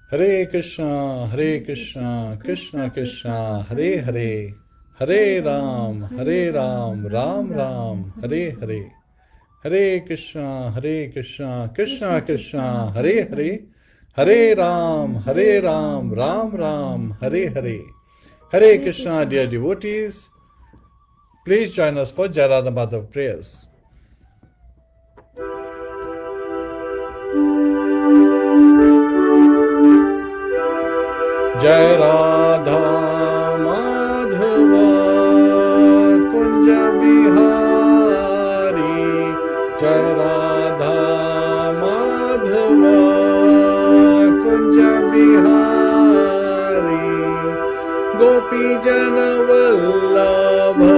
Hare Krishna, Krishna Krishna, Hare Hare, Hare Ram, Ram Ram, Hare Hare. Hare Krishna, Krishna Krishna, Hare Hare, Hare Ram, Ram Ram, Hare Hare. Hare Krishna, dear devotees. Please join us for Jayarada Madhav prayers. Jai Radha Madhava Kunja Bihari, Jai Radha Madhava Kunja Bihari, Gopi Jana Vallabha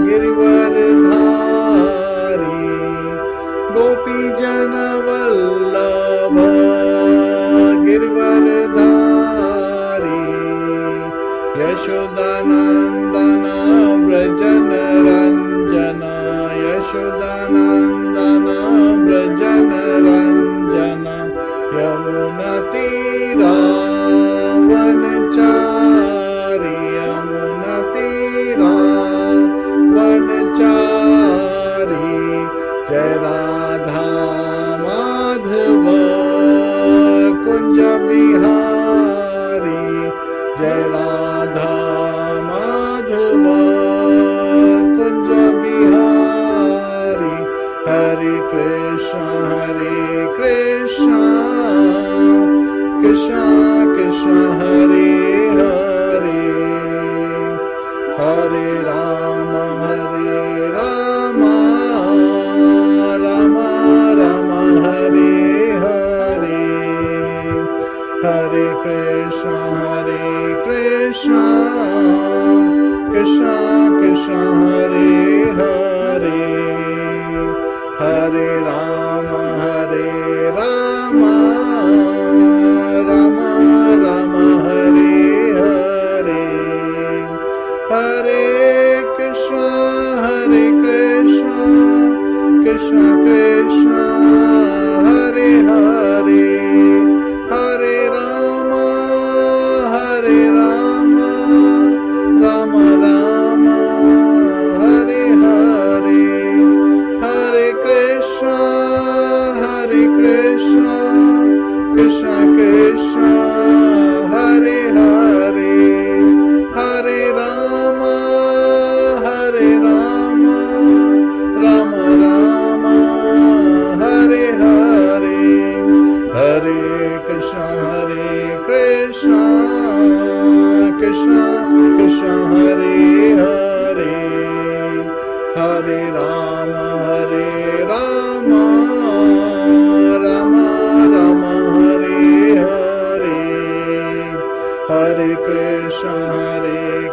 Girivardhari, Gopi Jana Vallabha Girivardhari, Yashodanandana Brajana Ranjana, Yashodanandana Brajana Ranjana, Yamuna Tira Vanachari, Yamuna Tira Vanachari, Jai Radha Madhava Kunja Bihari, Jai Radha Madhava Kunja Bihari, Hare Krishna, Krishna Krishna, Hare Hare, Hare Rama, Rama Rama, Hare Hare, Hare Krishna, Krishna Krishna, Hare Hare, Hare Rama, Rama Rama, Hare Hare, Hare Krishna, Krishna Krishna, Hare Hare, Hare Rama, Rama Rama, Hare Hare, Hare Krishna, Krishna Krishna, Hare Hare, Hare Rama, Rama Rama, Hare Hare, Hare Krishna, Krishna Krishna, Hare Hare, Hare Rama, Rama Rama, Hare Hare, Hare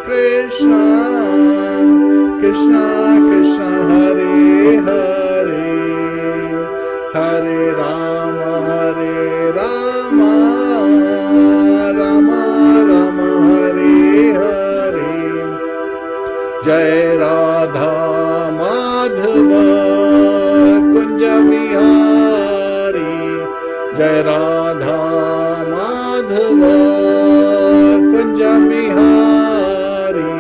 Krishna, Krishna Krishna, Hare Hare, Hare Rama, Rama Rama, Hare Hare. Jai Radha Madhava Kunja Bihari, Jai Radha Madhava Kunja Bihari,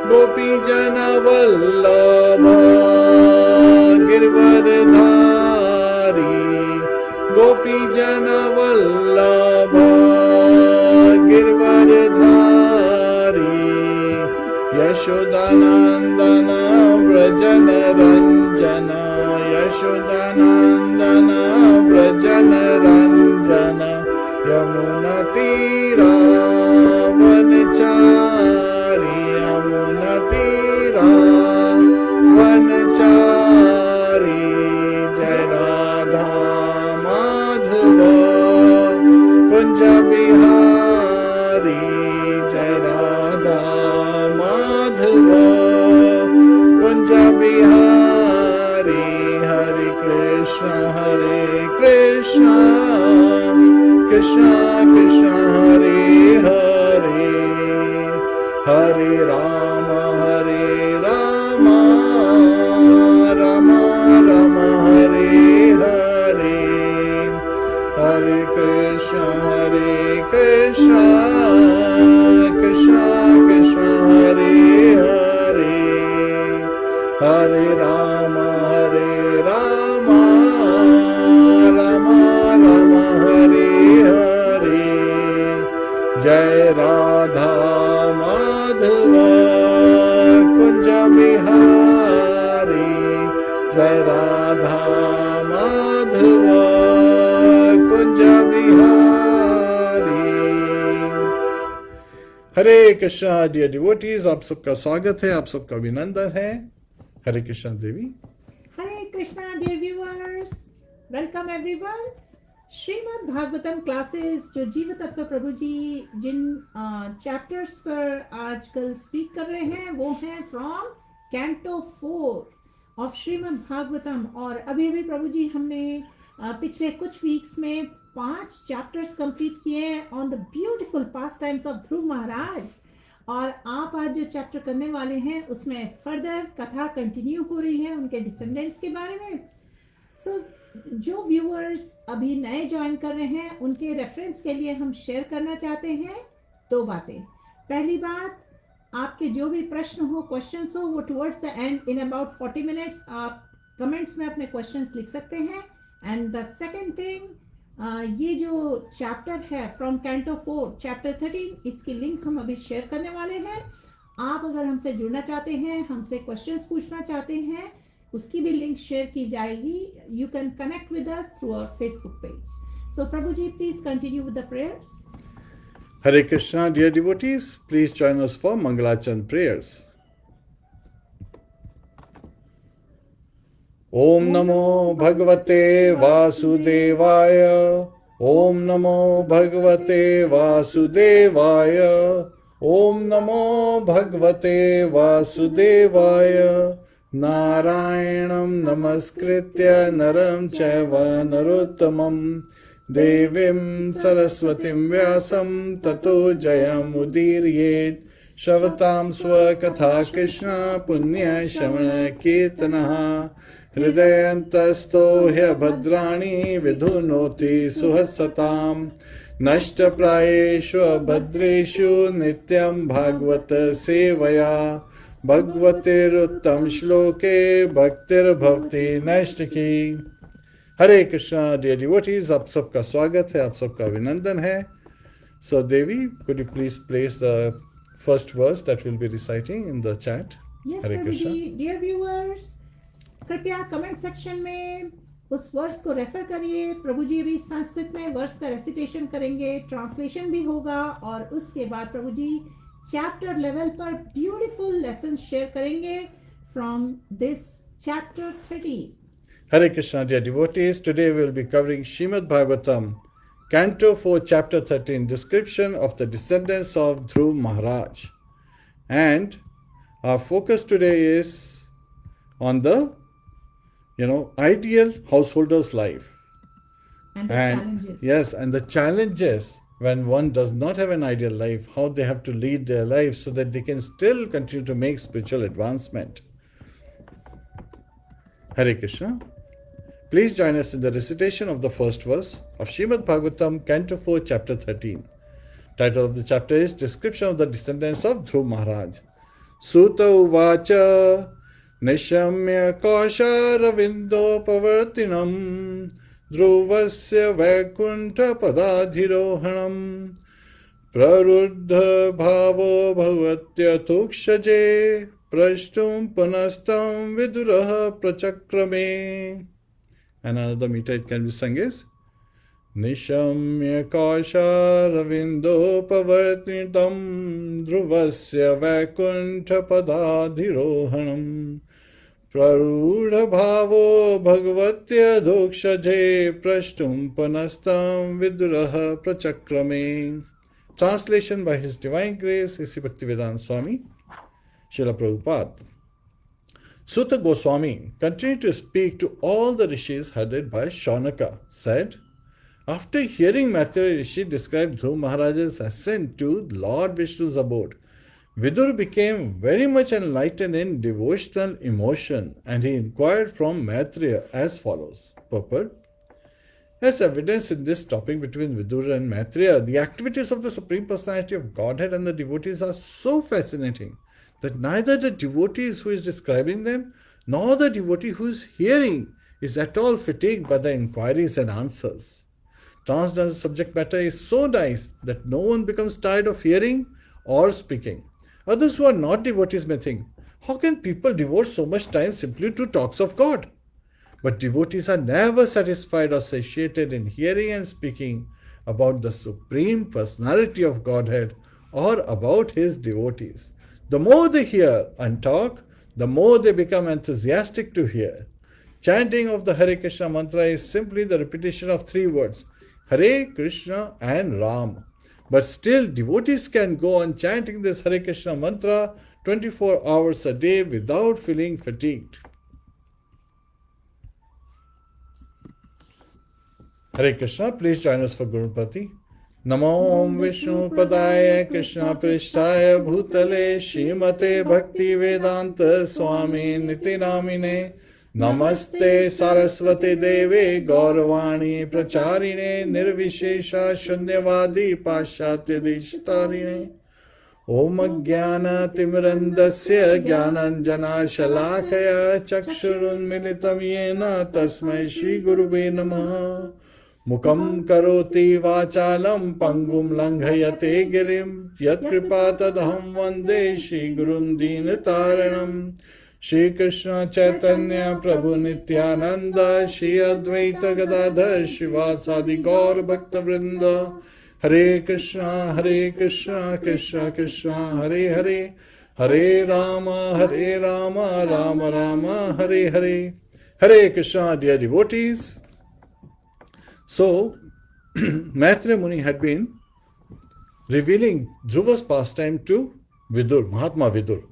Gopi Jana Vallabha Girivardhari, Gopi Jana Vallabha Girivardhari, Yashodanandana Brajana Ranjana, Yashodanandana Brajana Ranjana, Yamuna Tira Vanachari, Yamuna Tira Vanachari, Jai Radha Madhava Kunja Bihari, Jai Radha Madhava Kunja Bihari, Hare Krishna, Krishna Krishna, Hare Hare, Hare Rama, Rama Rama, Hare Hare, Hare Krishna, Krishna, Krishna Krishna, Hare Hare, Hare Rama, Rama Rama, Hare Hare. Jai Radha Madhava Kunja Bihari, Jai Radha Madhava Kunja Bihari. Hare Krishna, dear devotees, आप सबका स्वागत है, आप सबका अभिनंदन है. हरे कृष्णा देवी. Hare Krishna, dear viewers. Welcome everyone. Shrimad Bhagavatam classes जो जीव तत्व प्रभु जी जिन चैप्टर्स पर आजकल स्पीक कर रहे हैं वो हैं from canto 4 of Shrimad Bhagavatam. और अभी अभी प्रभु जी हमने पिछले कुछ वीक्स में 5 चैप्टर्स कंप्लीट किए हैं on the beautiful pastimes of Dhruv Maharaj. और आप आज जो चैप्टर करने वाले हैं उसमें फर्दर कथा कंटिन्यू हो रही है उनके डिसेंडेंट्स के बारे में. सो जो व्यूअर्स अभी नए ज्वाइन कर रहे हैं उनके रेफरेंस के लिए हम शेयर करना चाहते हैं 2 बातें. पहली बात, आपके जो भी प्रश्न हो, क्वेश्चंस हो, वो towards the and in about 40 minutes आप कमेंट्स में अपने क्वेश्चंस लिख सकते हैं. एंड द सेकंड थिंग, ये जो चैप्टर है फ्रॉम कैंटो 4 चैप्टर 13, इसकी लिंक हम अभी शेयर करने वाले हैं. आप अगर हमसे जुड़ना चाहते हैं, हमसे क्वेश्चंस पूछना चाहते हैं, उसकी भी लिंक शेयर की जाएगी. You can connect with us through our Facebook page. So Prabhu ji, please continue with the prayers. Hare Krishna, dear devotees, please join us for Mangalachan prayers. Om Namo Bhagavate Vasudevaya, Om Namo Bhagavate Vasudevaya, Om Namo Bhagavate Vasudevaya. Narayanam Namaskritya Naram Chaiva Narottamam Devim Saraswatim Vyasam Tato Jayam Udiriyet Shavatam Swakatha Krishna Punya Shamana Kirtanaha Hridayantasto Bhadrani Vidhunoti Suhasatam Nashta Prayeshu Abhadreshu Nityam Bhagavata Sevaya भगवतेर उत्तम श्लोके भक्तिर भक्ति नष्ट की. हरे Krishna, dear devotees, आप सबका स्वागत है, आप सबका अभिनंदन है. So Devi, could you please place the first verse that will be reciting in the chat. Hare Krishna. Dear viewers, कृपया कमेंट सेक्शन में उस वर्स को रेफर करिए. प्रभु जी भी संस्कृत में वर्स का रेसिटेशन करेंगे, ट्रांसलेशन भी होगा, और उसके बाद प्रभु जी चैप्टर लेवल पर ब्यूटीफुल लेसन शेयर करेंगे from this chapter 30. Hare Krishna, dear devotees, today we will be covering Srimad Bhagavatam, Canto 4, Chapter 13, description of the descendants of Dhruv Maharaj. And our focus today is on the, ideal householder's life. And the challenges. Yes, and the challenges when one does not have an ideal life, how they have to lead their lives so that they can still continue to make spiritual advancement. Hare Krishna. Please join us in the recitation of the first verse of Srimad Bhagavatam, Canto 4, Chapter 13. Title of the chapter is Description of the Descendants of Dhruv Maharaj. Sutta Uvacha Nishamya Kausha Pavartinam Dhruvasya Vaikuntha Padadhirohanam Praruddha Bhavo Bhavatya Tukshaje Prashtum Panastam Viduraha Prachakrame. And another meter it can be sung is Nishamya Kausha Ravindo Pavartnitam Dhruvasya Vaikuntha Padadhirohanam Prarudha Bhavo Bhagavatya Dokshaje Prashtum Panastam Viduraha Prachakrame. Translation by His Divine Grace, Sri Bhaktivedanta Swami, Srila Prabhupada. Sutta Goswami continued to speak to all the rishis headed by Shaunaka, said, after hearing Maitreya Rishi describe Dhruva Maharaja's ascent to Lord Vishnu's abode, Vidur became very much enlightened in devotional emotion, and he inquired from Maitreya as follows. Purport: As evidence in this topic between Vidura and Maitreya, the activities of the Supreme Personality of Godhead and the devotees are so fascinating that neither the devotee who is describing them nor the devotee who is hearing is at all fatigued by the inquiries and answers. Transcendental subject matter is so nice that no one becomes tired of hearing or speaking. Others who are not devotees may think, how can people devote so much time simply to talks of God? But devotees are never satisfied or satiated in hearing and speaking about the Supreme Personality of Godhead or about His devotees. The more they hear and talk, the more they become enthusiastic to hear. Chanting of the Hare Krishna mantra is simply the repetition of three words, Hare Krishna and Ram. But still, devotees can go on chanting this Hare Krishna mantra 24 hours a day without feeling fatigued. Hare Krishna, please join us for Guru Prati. Namo Vishnu Padaya Krishna Prishtaya Bhutale Shrimate Bhakti Vedanta Swami Nitinamine Namaste Saraswati Deve Gauravani Pracharine Nirvishesha Shunyavadi Pashatya Dishitarine Om Jnana Timirandasya Jnananjana Shalakaya Chakshurun Militam Yena Tasmai Shri Gurube Namaha Mukam Karoti Vachalam Pangum Langhayate Girim Yat Kripa Tadham Vande Shri Gurun Dinataranam Shri Krishna Chaitanya Prabhu Nityananda Shri Advaita Gadadhar Shivasadi Gaur Bhakta Vrinda Hare Krishna Krishna Krishna Hare Hare Hare Rama Rama Rama Hare Hare Hare Krishna, dear devotees. So, Maitreya Muni had been revealing Dhruva's pastime to Vidur, Mahatma Vidur.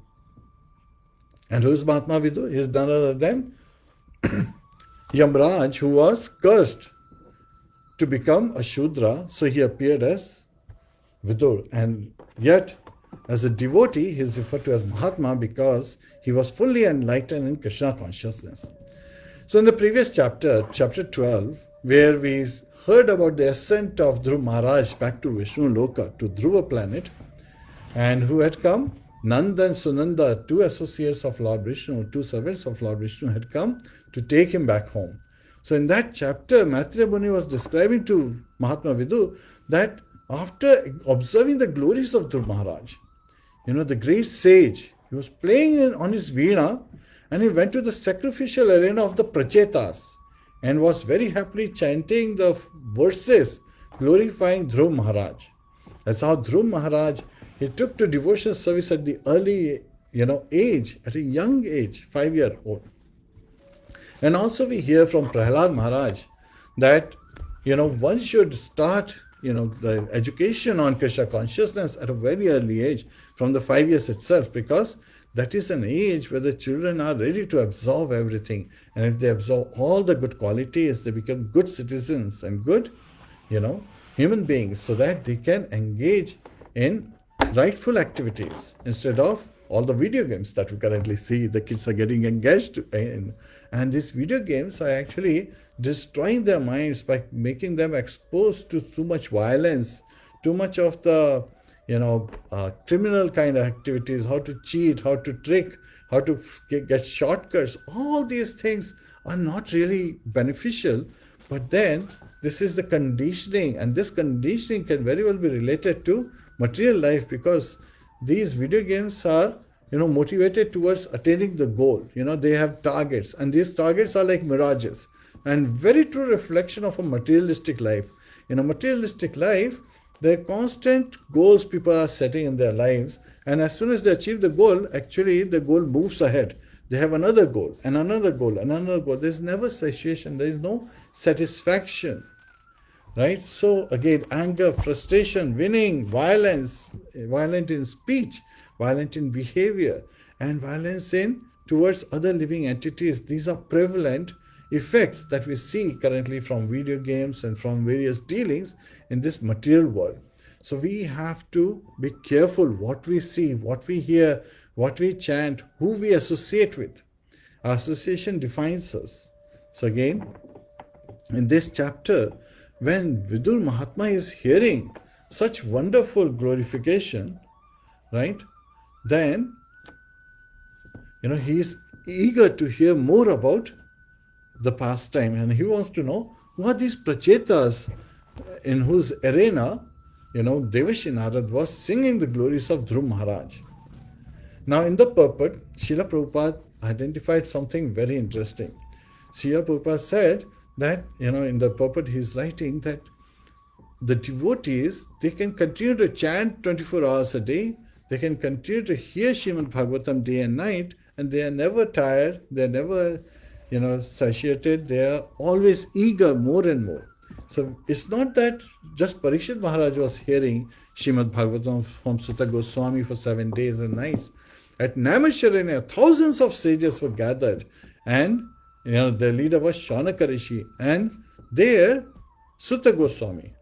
And who is Mahatma Vidur? He is none other than Yamraj, who was cursed to become a Shudra, so he appeared as Vidur. And yet, as a devotee, he is referred to as Mahatma because he was fully enlightened in Krishna consciousness. So in the previous chapter, chapter 12, where we heard about the ascent of Dhruv Maharaj back to Vishnu Loka, to Dhruva planet, and who had come, Nanda and Sunanda, two associates of Lord Vishnu, two servants of Lord Vishnu, had come to take him back home. So in that chapter, Maitreya Muni was describing to Mahatma Vidu that after observing the glories of Dhruv Maharaj, the great sage, he was playing on his veena and he went to the sacrificial arena of the Prachetas and was very happily chanting the verses glorifying Dhruv Maharaj. That's how Dhruv Maharaj, he took to devotional service at the early, age, at a young age, 5-year-old. And also we hear from Prahlad Maharaj that, one should start, the education on Krishna consciousness at a very early age, from the 5 years itself, because that is an age where the children are ready to absorb everything. And if they absorb all the good qualities, they become good citizens and good, human beings, so that they can engage in rightful activities instead of all the video games that we currently see the kids are getting engaged in. And these video games are actually destroying their minds by making them exposed to too much violence, too much of the criminal kind of activities, how to cheat, how to trick, how to get shortcuts. All these things are not really beneficial. But then this is the conditioning, and this conditioning can very well be related to material life, because these video games are motivated towards attaining the goal. They have targets, and these targets are like mirages, and very true reflection of a materialistic life. In a materialistic life, there are constant goals people are setting in their lives, and as soon as they achieve the goal, actually the goal moves ahead. They have another goal and another goal and another goal. There's never satiation, there is no satisfaction. Right? So again, anger, frustration, winning, violence, violent in speech, violent in behavior, and violence towards other living entities. These are prevalent effects that we see currently from video games and from various dealings in this material world. So we have to be careful what we see, what we hear, what we chant, who we associate with. Our association defines us. So again, in this chapter, when Vidur Mahatma is hearing such wonderful glorification, right, then, he is eager to hear more about the pastime, and he wants to know who are these prachetas in whose arena, Devashi Narad was singing the glories of Dhruv Maharaj. Now, in the purport, Srila Prabhupada identified something very interesting. Srila Prabhupada said that, in the purport, he is writing that the devotees, they can continue to chant 24 hours a day, they can continue to hear Srimadbhagavatam day and night, and they are never tired, they are never, satiated, they are always eager more and more. So it's not that just Parikshit Maharaj was hearing Srimad Bhagavatam from Sutta Goswami for 7 days and nights. At Naimisharanya, thousands of sages were gathered, and the leader was Shaunaka Rishi, and there Sutta Goswami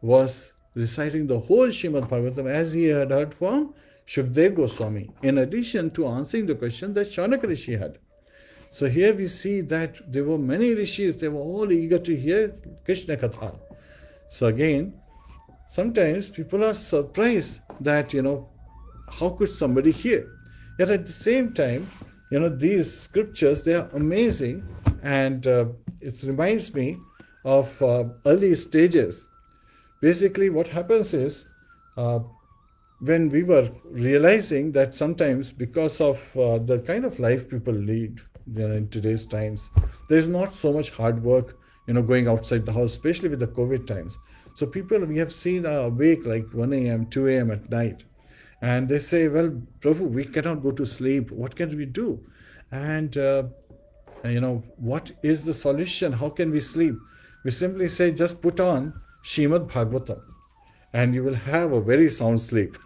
was reciting the whole Srimad Bhagavatam as he had heard from Shukdev Goswami, in addition to answering the question that Shaunaka Rishi had. So here we see that there were many rishis, they were all eager to hear Krishna Katha. So again, sometimes people are surprised that, how could somebody hear? Yet at the same time, these scriptures, they are amazing, and it reminds me of early stages. Basically what happens is, when we were realizing that sometimes because of the kind of life people lead, in today's times, there's not so much hard work, going outside the house, especially with the COVID times. So people we have seen are awake like 1 a.m., 2 a.m. at night. And they say, well, Prabhu, we cannot go to sleep. What can we do? And, what is the solution? How can we sleep? We simply say, just put on Srimad Bhagavatam, and you will have a very sound sleep.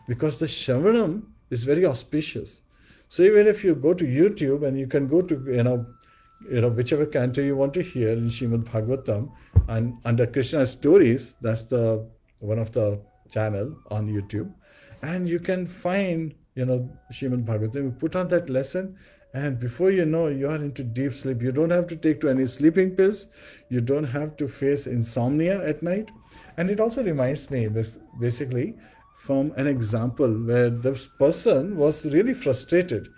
Because the Shravanam is very auspicious. So even if you go to YouTube and you can go to, whichever canto you want to hear in Srimad Bhagavatam, and under Krishna Stories, that's the one of the channel on YouTube, and you can find, Srimad Bhagavatam, you put on that lesson, and before you know, you are into deep sleep. You don't have to take to any sleeping pills. You don't have to face insomnia at night. And it also reminds me, this basically, from an example where this person was really frustrated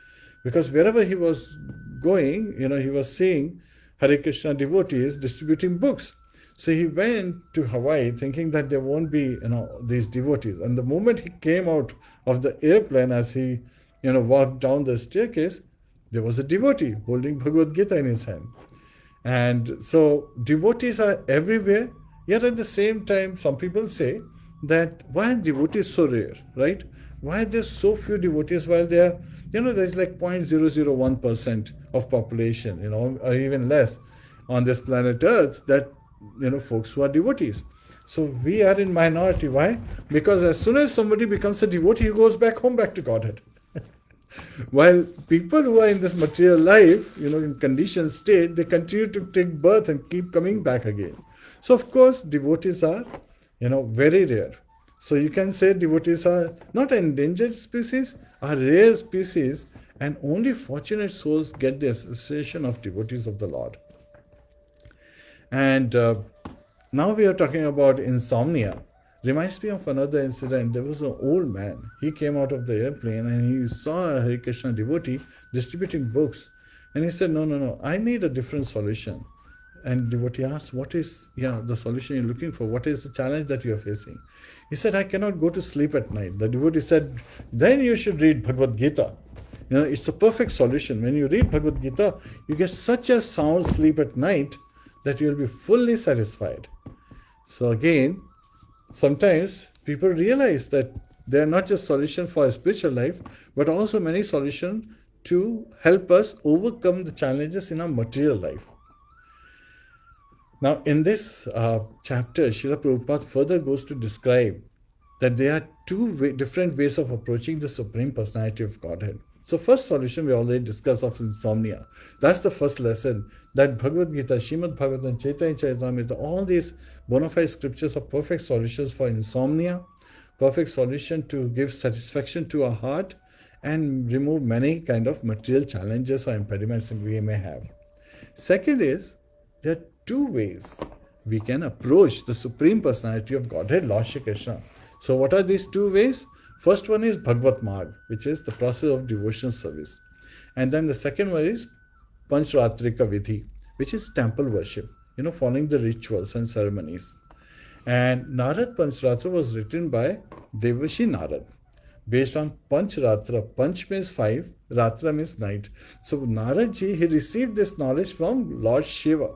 because wherever he was going, he was seeing Hare Krishna devotees distributing books. So he went to Hawaii thinking that there won't be, these devotees. And the moment he came out of the airplane, as he, walked down the staircase, there was a devotee holding Bhagavad Gita in his hand. And so devotees are everywhere. Yet at the same time, some people say that why are devotees so rare, right? Why are there so few devotees while there are, there's like 0.001% of population, or even less on this planet Earth that, folks who are devotees. So we are in minority. Why? Because as soon as somebody becomes a devotee, he goes back home, back to Godhead. While people who are in this material life, in conditioned state, they continue to take birth and keep coming back again. So of course, devotees are, very rare. So you can say devotees are not an endangered species, are rare species, and only fortunate souls get the association of devotees of the Lord. And now we are talking about insomnia. Reminds me of another incident. There was an old man. He came out of the airplane and he saw a Hare Krishna devotee distributing books. And he said, no, I need a different solution. And devotee asked, what is the solution you're looking for? What is the challenge that you're facing? He said, I cannot go to sleep at night. The devotee said, then you should read Bhagavad Gita. It's a perfect solution. When you read Bhagavad Gita, you get such a sound sleep at night that you'll be fully satisfied. So again, sometimes people realize that they are not just solutions for a spiritual life, but also many solutions to help us overcome the challenges in our material life. Now, in this chapter, Srila Prabhupada further goes to describe that there are two different ways of approaching the Supreme Personality of Godhead. So first solution we already discussed of insomnia. That's the first lesson, that Bhagavad Gita, Srimad Bhagavatam, Chaitanya Charitamrita, all these bona fide scriptures are perfect solutions for insomnia, perfect solution to give satisfaction to our heart and remove many kind of material challenges or impediments that we may have. Second is, there are two ways we can approach the Supreme Personality of Godhead, Lord Shri Krishna. So what are these two ways? First one is Bhagavat Marg, which is the process of devotional service. And then the second one is Panchratrika Vidhi, which is temple worship, following the rituals and ceremonies. And Narad Panchratra was written by Devashi Narad, based on Panchratra. Panch means 5, Ratra means night. So Narad ji, he received this knowledge from Lord Shiva,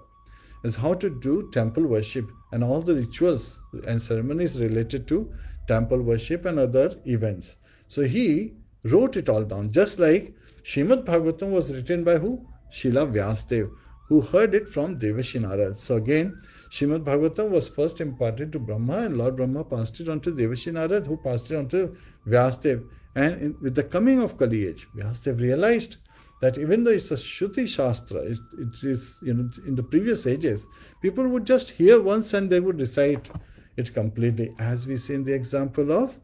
as how to do temple worship and all the rituals and ceremonies related to temple worship and other events. So he wrote it all down, just like Srimadbhagavatam was written by who? Srila Vyasadeva, who heard it from Devashi Narad. So again, Srimadbhagavatam was first imparted to Brahma, and Lord Brahma passed it on to Devashi Narad, who passed it on to Vyasadeva. And with the coming of Kali age, Vyasadeva realized that even though it's a Shruti Shastra, it is, in the previous ages, people would just hear once and they would recite it completely, as we see in the example of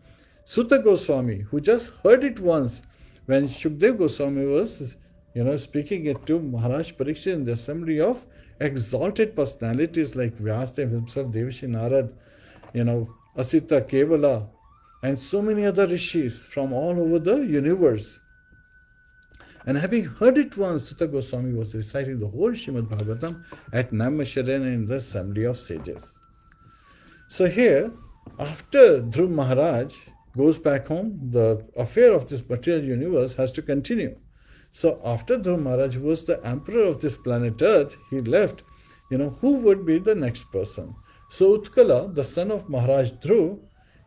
Sutta Goswami, who just heard it once when Shukdev Goswami was, speaking it to Maharaj Parikshit in the assembly of exalted personalities like Vyasadeva himself, Devashi Narad, Asita Kevala, and so many other rishis from all over the universe. And having heard it once, Sutta Goswami was reciting the whole Srimad Bhagavatam at Naimisharana in the assembly of sages. So here, after Dhruv Maharaj goes back home, the affair of this material universe has to continue. So after Dhruv Maharaj, who was the emperor of this planet Earth, he left, who would be the next person? So Utkala, the son of Maharaj Dhruv,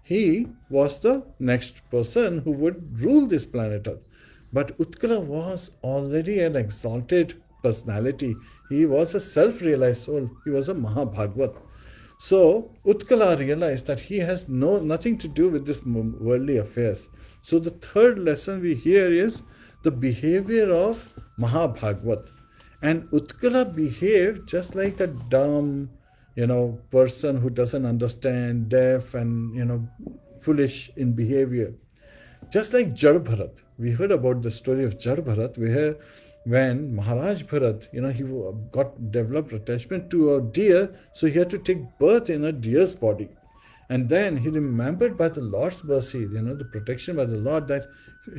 he was the next person who would rule this planet Earth. But Utkala was already an exalted personality. He was a self-realized soul. He was a Mahabhagavat. So Utkala realized that he has nothing to do with this worldly affairs. So the third lesson we hear is the behavior of Mahabhagavat. And Utkala behaved just like a dumb, person who doesn't understand, deaf and, foolish in behavior. Just like Jad Bharat. We heard about the story of Jad Bharat, where when Maharaj Bharat, he developed attachment to a deer, so he had to take birth in a deer's body. And then he remembered by the Lord's mercy, the protection by the Lord, that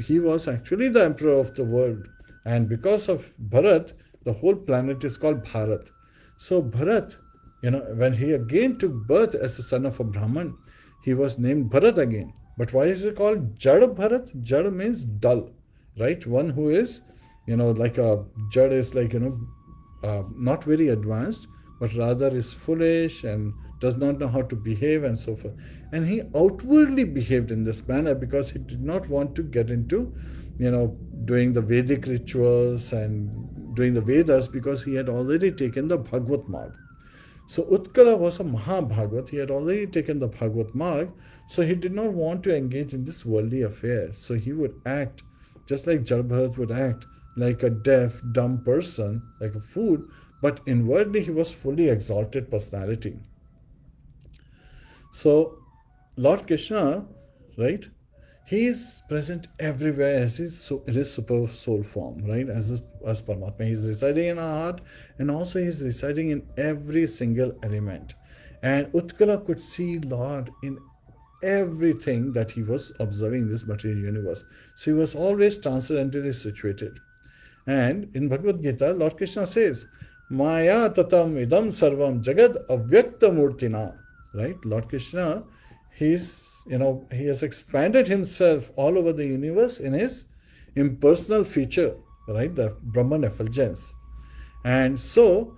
he was actually the emperor of the world. And because of Bharat, the whole planet is called Bharat. So Bharat, when he again took birth as the son of a Brahman, he was named Bharat again. But why is it called Jad Bharat? Jad means dull, right? One who is, like a Jad is like, not very advanced, but rather is foolish and does not know how to behave and so forth. And he outwardly behaved in this manner because he did not want to get into, doing the Vedic rituals and doing the Vedas, because he had already taken the Bhagavat Marg. So Utkala was a Mahabhagavat. He had already taken the Bhagavat Marg, so he did not want to engage in this worldly affairs. So he would act just like Jad Bharat would act, like a deaf, dumb person, like a fool, but inwardly he was fully exalted personality. So Lord Krishna, right, he is present everywhere as in his super soul form, right, as Paramatma. He is residing in our heart, and also he is residing in every single element. And Utkala could see Lord in everything that he was observing in this material universe. So he was always transcendently situated. And in Bhagavad Gita, Lord Krishna says, Maya tatam idam sarvam jagad avyakta murtina. Right? Lord Krishna, he has expanded himself all over the universe in his impersonal feature, right? The Brahman effulgence. And so,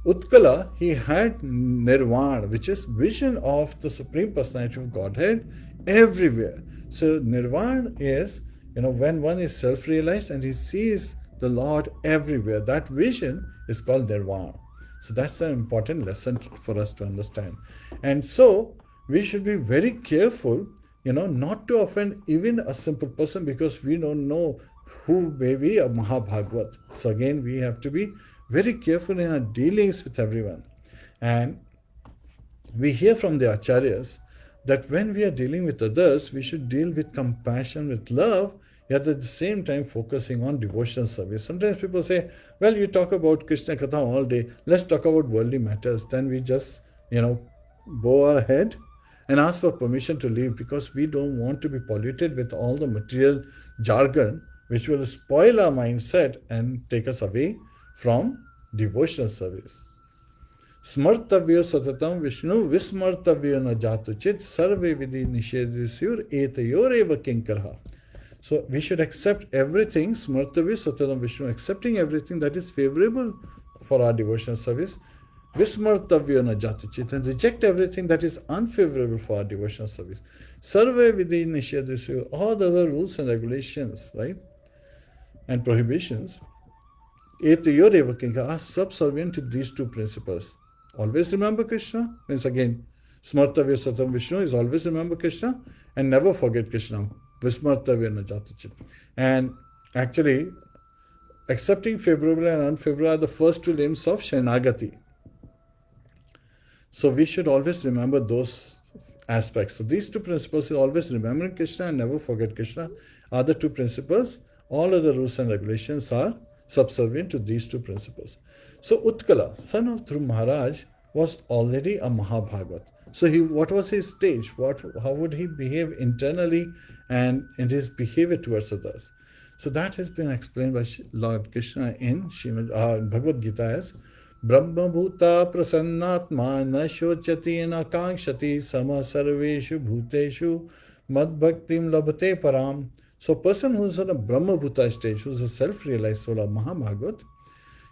Utkala, he had nirvana, which is vision of the Supreme Personality of Godhead everywhere. So, nirvana is, when one is self-realized and he sees the Lord everywhere. That vision is called nirvana. So that's an important lesson for us to understand. And so we should be very careful, not to offend even a simple person, because we don't know who may be a Mahabhagavat. So again, we have to be very careful in our dealings with everyone. And we hear from the Acharyas that when we are dealing with others, we should deal with compassion, with love, yet at the same time focusing on devotional service. Sometimes people say, well, you talk about Krishna Katha all day, let's talk about worldly matters. Then we just, go ahead and ask for permission to leave, because we don't want to be polluted with all the material jargon which will spoil our mindset and take us away from devotional service. Smartavyo satatam Vishnu vismartavyo na jatu chit sarve vidhi nishedhyusur etayoreva kinkarha. So we should accept everything, smartavyo satatam Vishnu, accepting everything that is favorable for our devotional service, vismartavyo na jatu chit, and reject everything that is unfavorable for our devotional service. Sarve vidhi nishedhyusur, all the other rules and regulations, right, and prohibitions, etayoreva kinkarha, are subservient to these two principles. Always remember Krishna, means again, Smartavya Satam Vishnu is always remember Krishna and never forget Krishna. Vismartavya na jatachit. And actually, accepting favorable and unfavorable are the first two limbs of Sharanagati. So we should always remember those aspects. So these two principles, always remembering Krishna and never forget Krishna, are the two principles. All other rules and regulations are subservient to these two principles. So Utkala, son of Dhruv Maharaj, was already a Mahabhagat. So what was his stage? How would he behave internally and in his behavior towards others? So that has been explained by Lord Krishna in Bhagavad Gita as Brahma Bhuta Prasannatma Na Shochati Na Kankshati Sama Sarveshu Bhuteshu Mad Bhaktim Labhate Param. So a person who is on a Brahma Bhuta stage, who is a self-realized soul, a Mahabhagat,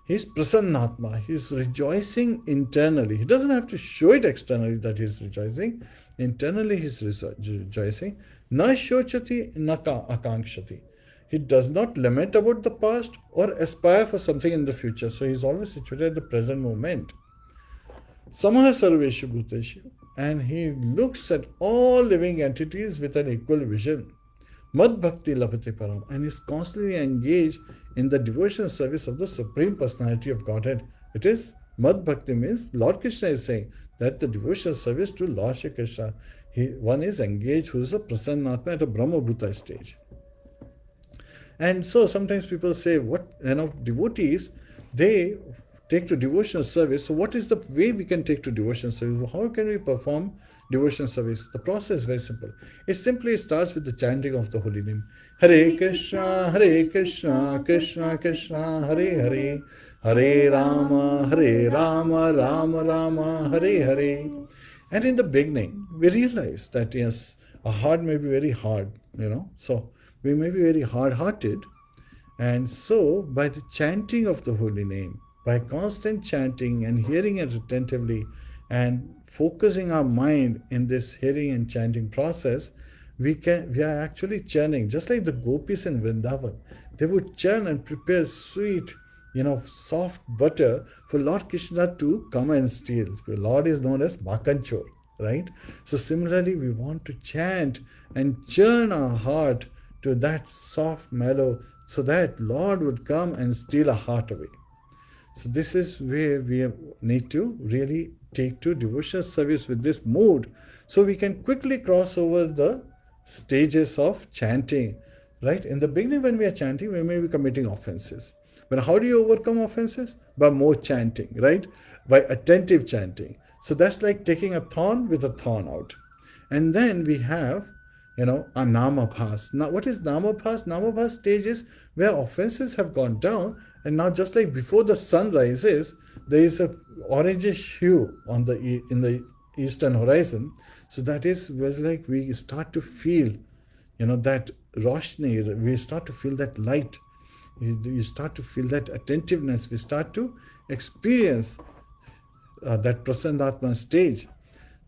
he's prasannatma, he's rejoicing internally. He doesn't have to show it externally that he's rejoicing. Internally he's rejoicing. Na shochati na akankshati. He does not lament about the past or aspire for something in the future. So he's always situated at the present moment. Samaha sarveshu bhuteshu. And he looks at all living entities with an equal vision. Mad Bhakti Labhate Param, and is constantly engaged in the devotional service of the Supreme Personality of Godhead. It is Mad Bhakti means Lord Krishna is saying that the devotional service to Lord Shri Krishna, one is engaged who is a Prasannatma at a Brahma Bhuta stage. And so sometimes people say, devotees, they take to devotional service. So what is the way we can take to devotional service? How can we perform devotional service? The process is very simple. It simply starts with the chanting of the holy name. Hare Krishna, Krishna Krishna, Hare Hare, Hare Rama, Rama Rama, Hare Hare. And in the beginning, we realize that yes, our heart may be very hard, so we may be very hard-hearted. And so by the chanting of the holy name, by constant chanting and hearing it attentively and focusing our mind in this hearing and chanting process, we are actually churning, just like the gopis in Vrindavan. They would churn and prepare sweet, soft butter for Lord Krishna to come and steal. The Lord is known as Makanchor, right? So similarly, we want to chant and churn our heart to that soft mellow so that Lord would come and steal our heart away. So this is where we need to really take to devotional service with this mood, so we can quickly cross over the stages of chanting. Right? In the beginning, when we are chanting, we may be committing offenses. But how do you overcome offenses? By more chanting, right? By attentive chanting. So that's like taking a thorn with a thorn out. And then we have, a namabhas. Now, what is namabhas? Namabhas stage is where offenses have gone down, and now just like before the sun rises, there is a orangish hue in the eastern horizon. So that is where we start to feel, that roshni, we start to feel that light. You start to feel that attentiveness. We start to experience that Prasandatma stage,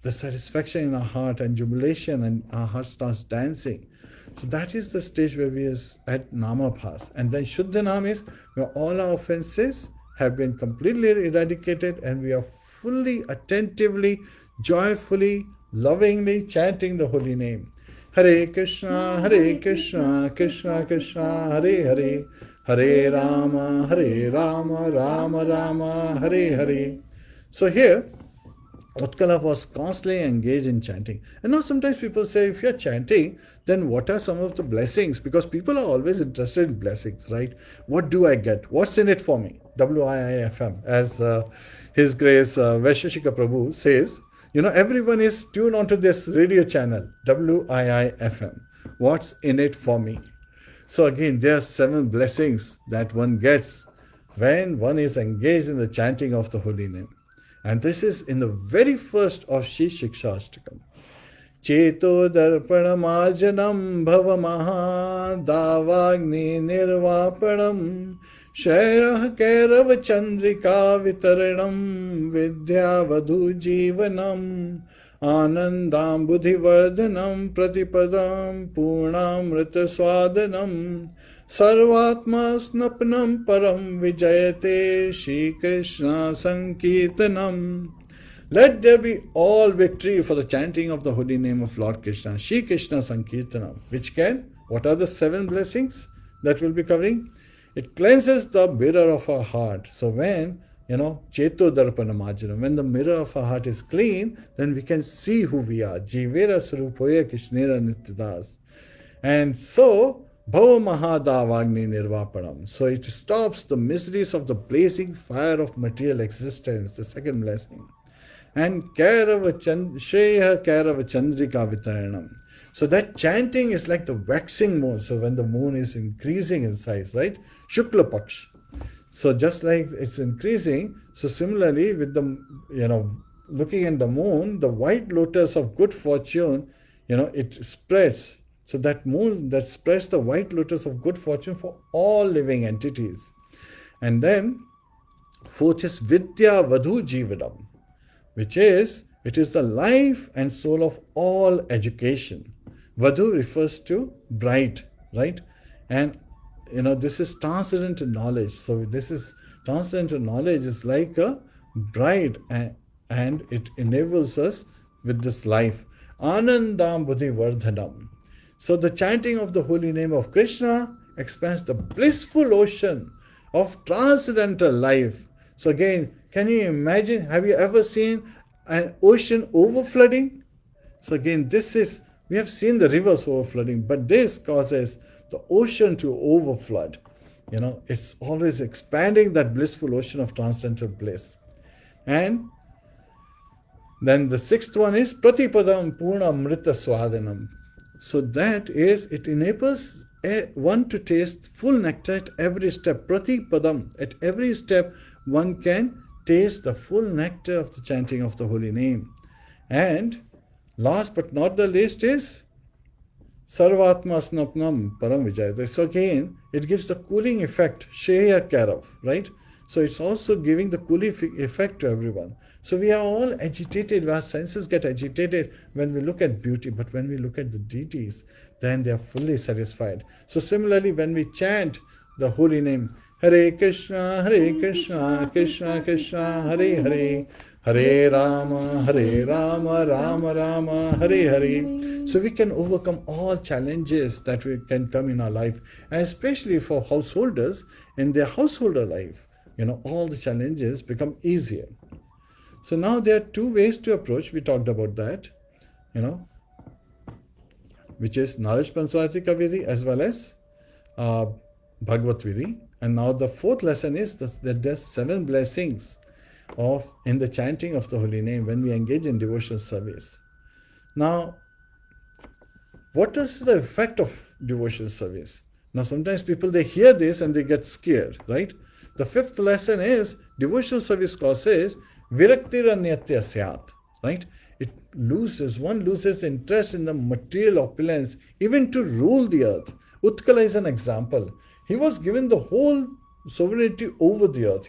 the satisfaction in our heart and jubilation, and our heart starts dancing. So that is the stage where we are at Namabhas. And then Shuddhanam is where all our offenses have been completely eradicated and we are fully, attentively, joyfully, lovingly chanting the holy name. Hare Krishna, Krishna Krishna, Hare Hare, Hare Rama, Rama Rama, Hare Hare. So here, Utkala was constantly engaged in chanting. And now sometimes people say, if you're chanting, then what are some of the blessings? Because people are always interested in blessings, right? What do I get? What's in it for me? WIIFM, as His Grace Vaisheshika Prabhu says, everyone is tuned onto this radio channel, WIIFM. What's in it for me? So again, there are 7 blessings that one gets when one is engaged in the chanting of the holy name. And this is in the very first of Shri Shikshashtakam. Cheto darpanamarjanam bhava davagni nirvapanam shairah kairava chandrika vitaranam vidya vadhu jivanam anandam buddhivardhanam pratipadam purnamrita swadanam sarvatma snapnam param vijayate Shri Krishna sankirtanam. Let there be all victory for the chanting of the holy name of Lord Krishna, Shri Krishna Sankirtanam, which what are the 7 blessings that we'll be covering? It cleanses the mirror of our heart. So when, Cheto Darpanamajana, when the mirror of our heart is clean, then we can see who we are. Jivera Surupoya Krishnera Nityadas. And so, Bhava Mahādavagni Nirvapanam. So it stops the miseries of the blazing fire of material existence, the second blessing. And Shreya Kairava Chandrika Vitaranam. So that chanting is like the waxing moon. So when the moon is increasing in size, right? Shukla Paksh. So just like it's increasing, so similarly with the, looking at the moon, the white lotus of good fortune, it spreads. So that moon that spreads the white lotus of good fortune for all living entities. And then fourth is Vidya Vadhu Jivanam, which is, it is the life and soul of all education. Vadhu refers to bride, right? And, this is transcendental knowledge. So this is, transcendental knowledge is like a bride and it enables us with this life. Anandam Buddhi Vardhanam. So the chanting of the holy name of Krishna expands the blissful ocean of transcendental life. So again, can you imagine, have you ever seen an ocean overflooding? So again, we have seen the rivers overflooding, but this causes the ocean to overflood. It's always expanding that blissful ocean of transcendental bliss. And then the 6th one is Pratipadam Purna Amrita Swadanam. So that is, it enables one to taste full nectar at every step. Pratipadam, at every step, one can taste the full nectar of the chanting of the holy name. And last but not the least is Sarvatma Snapnam Param Vijayate. So again, it gives the cooling effect, Shreya Kairav, right? So it's also giving the cooling effect to everyone. So we are all agitated, our senses get agitated when we look at beauty, but when we look at the deities, then they are fully satisfied. So similarly, when we chant the holy name, Hare Krishna, Krishna Krishna, Hare Hare, Hare Rama, Rama Rama, Hare Hare. So we can overcome all challenges that can come in our life, and especially for householders in their householder life. All the challenges become easier. So now there are 2 ways to approach. We talked about that, which is Narish Pancharatrika Vidhi as well as Bhagavat Vidhi. And now the 4th lesson is that there's 7 blessings in the chanting of the holy name when we engage in devotional service. Now, what is the effect of devotional service? Now sometimes people, they hear this and they get scared, right? The 5th lesson is devotional service causes Viraktiranyatya Syat, right? One loses interest in the material opulence, even to rule the earth. Utkala is an example. He was given the whole sovereignty over the earth.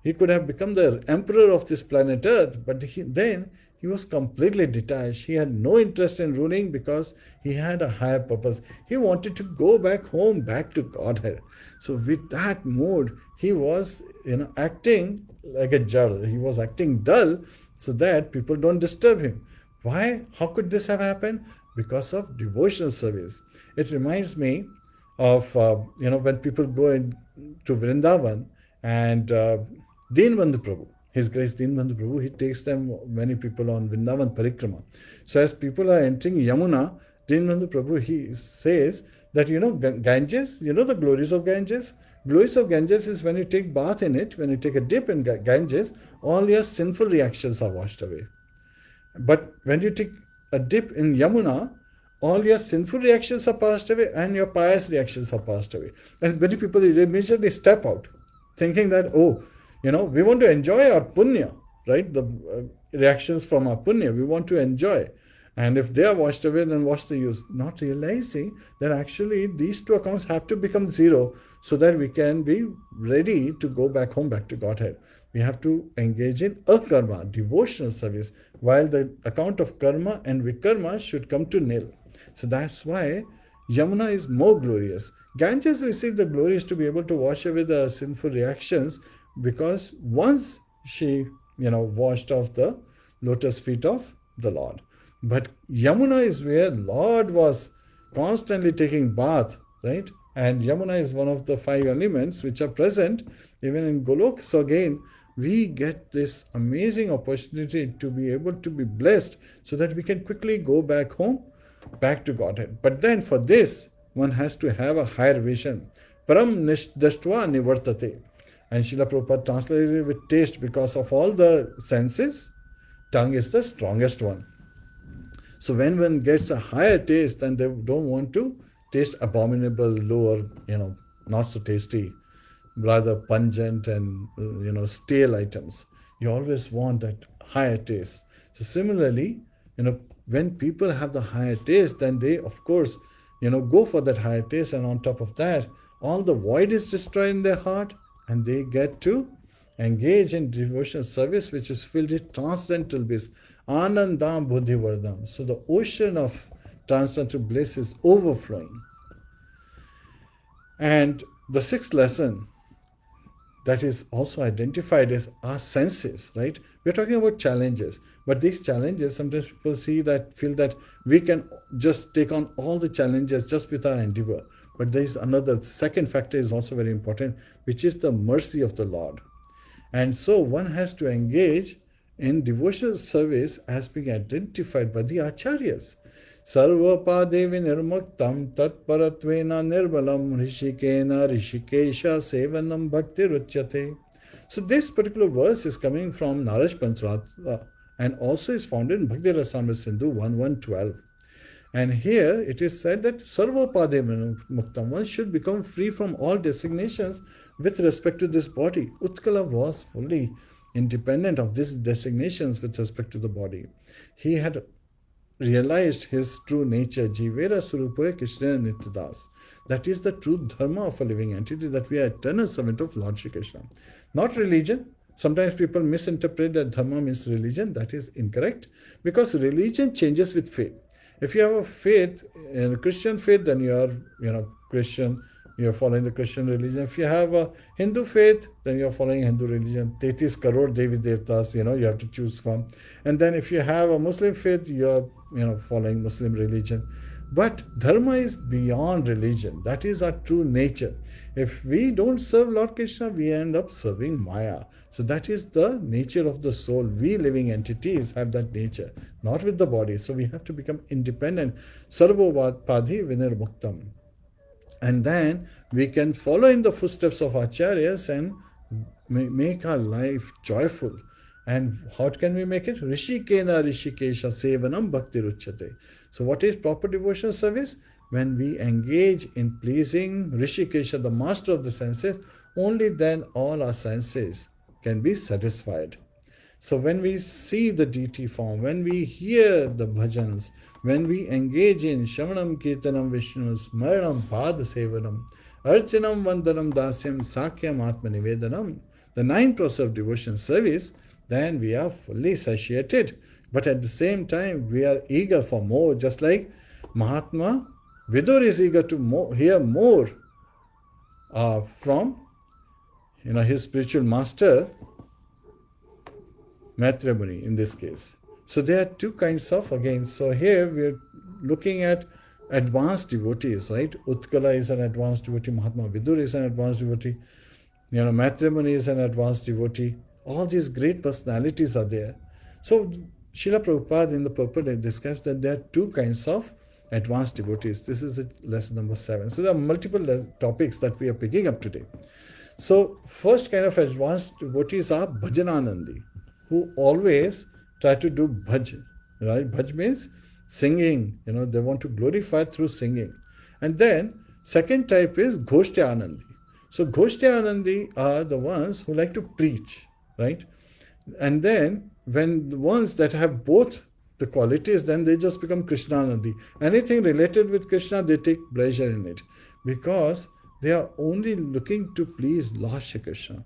He could have become the emperor of this planet Earth, but then he was completely detached. He had no interest in ruling because he had a higher purpose. He wanted to go back home, back to Godhead. So with that mood, he was acting like a jal. He was acting dull so that people don't disturb him. Why? How could this have happened? Because of devotional service. It reminds me of when people go to Vrindavan and Deenbandhu Prabhu, His Grace Dinbandhu Prabhu, he takes them, many people, on Vrindavan Parikrama. So as people are entering Yamuna, Dinbandhu Prabhu, he says that, Ganges, the glories of Ganges? Glories of Ganges is when you take bath in it, when you take a dip in Ganges, all your sinful reactions are washed away. But when you take a dip in Yamuna, all your sinful reactions are passed away and your pious reactions are passed away. And many people immediately step out, thinking that, we want to enjoy our punya, right? The reactions from our punya, we want to enjoy. And if they are washed away, then what's the use? Not realizing that actually these two accounts have to become zero so that we can be ready to go back home, back to Godhead. We have to engage in akarma, devotional service, while the account of karma and vikarma should come to nil. So that's why Yamuna is more glorious. Ganges received the glories to be able to wash away the sinful reactions, because once she, washed off the lotus feet of the Lord. But Yamuna is where Lord was constantly taking bath, right? And Yamuna is one of the 5 elements which are present even in Golok. So again, we get this amazing opportunity to be able to be blessed so that we can quickly go back home, back to Godhead. But then for this, one has to have a higher vision. Param dashtva nivartate. And Srila Prabhupada translated it with taste, because of all the senses, tongue is the strongest one. So when one gets a higher taste, then they don't want to taste abominable, lower, not so tasty, rather pungent and, stale items. You always want that higher taste. So similarly, when people have the higher taste, then they, of course, go for that higher taste. And on top of that, all the void is destroyed in their heart, and they get to engage in devotional service, which is filled with transcendental bliss. Anandam buddhivardam. So the ocean of transcendental bliss is overflowing. And the 6th lesson that is also identified as our senses, right? We're talking about challenges, but these challenges, sometimes people feel that we can just take on all the challenges just with our endeavor. But there is another, second factor is also very important, which is the mercy of the Lord. And so one has to engage in devotional service as being identified by the acharyas. Sarvapadevi nirmuktam tatparatvena nirmalam rishikena rishikesha sevanam bhakti ruchyate. So this particular verse is coming from Naraj Panchratha and also is found in Bhakti Rasamrita Sindhu 1.1.12. And here it is said that Sarvapadevi muktam, one should become free from all designations with respect to this body. Utkala was fully independent of these designations with respect to the body. He had realized his true nature, Jivera Surupaya Krishna Nityadas. That is the true dharma of a living entity, that we are eternal servant of Lord Shri Krishna. Not religion. Sometimes people misinterpret that dharma means religion. That is incorrect, because religion changes with faith. If you have a faith, in a Christian faith, then you are, Christian. You are following the Christian religion. If you have a Hindu faith, then you are following Hindu religion. 33 crore Devi Devtas, you have to choose from. And then if you have a Muslim faith, you are, following Muslim religion. But dharma is beyond religion. That is our true nature. If we don't serve Lord Krishna, we end up serving Maya. So that is the nature of the soul. We living entities have that nature, not with the body. So we have to become independent. Sarvopadhi vinirmuktam. And then we can follow in the footsteps of acharyas and make our life joyful. And how can we make it? Rishikena rishikesha sevanam bhakti ruchyate. So what is proper devotional service? When we engage in pleasing Rishikesha, the master of the senses, only then all our senses can be satisfied. So when we see the deity form, when we hear the bhajans, when we engage in Shamanam Kirtanam Vishnu, Smaranam Pada Sevanam, Archanam Vandanam Dasyam Sakyam Atma Nivedanam, the 9 process of devotion service, then we are fully satiated. But at the same time, we are eager for more, just like Mahatma Vidur is eager to hear more from his spiritual master, Maitreya Muni in this case. So there are 2 kinds of, again, so here we are looking at advanced devotees, right? Utkala is an advanced devotee, Mahatma Vidur is an advanced devotee, Maitreya Muni is an advanced devotee. All these great personalities are there. So Srila Prabhupada in the purport describes that there are two kinds of advanced devotees. This is lesson number 7. So there are multiple topics that we are picking up today. So first kind of advanced devotees are bhajananandi, who always try to do bhaj. Right? Bhaj means singing. They want to glorify through singing. And then second type is ghoshti-anandi. So ghoshti-anandi are the ones who like to preach, right? And then when the ones that have both the qualities, then they just become Krishnanandi. Anything related with Krishna, they take pleasure in it because they are only looking to please Lord Shri Krishna.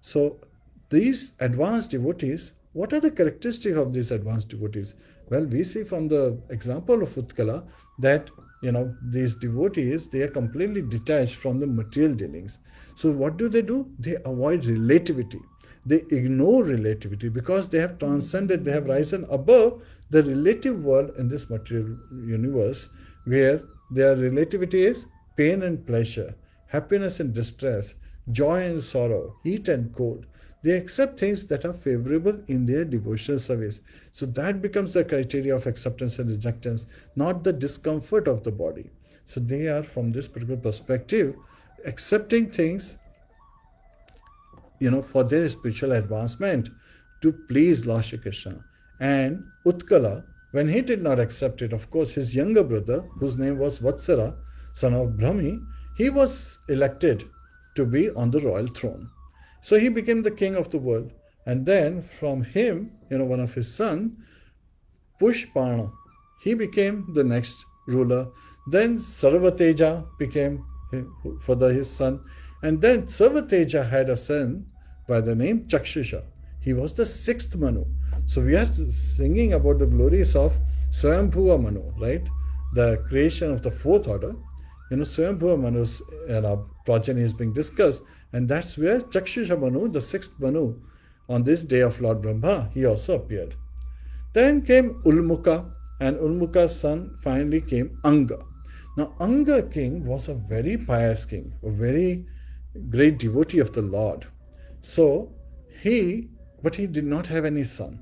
So these advanced devotees, what are the characteristics of these advanced devotees? Well, we see from the example of Utkala that these devotees, they are completely detached from the material dealings. So what do? They avoid relativity. They ignore relativity because they have transcended, they have risen above the relative world in this material universe, where their relativity is pain and pleasure, happiness and distress, joy and sorrow, heat and cold. They accept things that are favorable in their devotional service. So that becomes the criteria of acceptance and rejectance, not the discomfort of the body. So they are, from this particular perspective, accepting things for their spiritual advancement to please Lord Shri Krishna. And Utkala, when he did not accept it, of course, his younger brother, whose name was Vatsara, son of Brahmi, he was elected to be on the royal throne. So he became the king of the world. And then from him, one of his sons, Pushpana, he became the next ruler. Then Sarvateja became his son. And then Sarvateja had a son by the name Chakshusha. He was the 6th Manu. So we are singing about the glories of Swayambhuva Manu, right? The creation of the 4th order. Swayambhuva Manu's progeny is being discussed. And that's where Chakshusha Manu, the 6th Manu, on this day of Lord Brahma, he also appeared. Then came Ulmuka, and Ulmuka's son finally came Anga. Now, Anga king was a very pious king, a very great devotee of the Lord. So, but he did not have any son.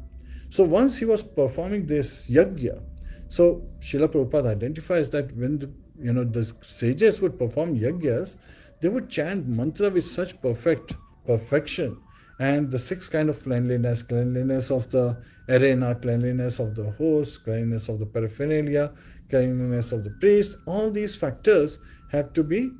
So, once he was performing this yajna, so Srila Prabhupada identifies that when the sages would perform yajnas, they would chant mantra with such perfection, and the 6 kind of cleanliness of the arena, cleanliness of the host, cleanliness of the paraphernalia, cleanliness of the priest, all these factors have to be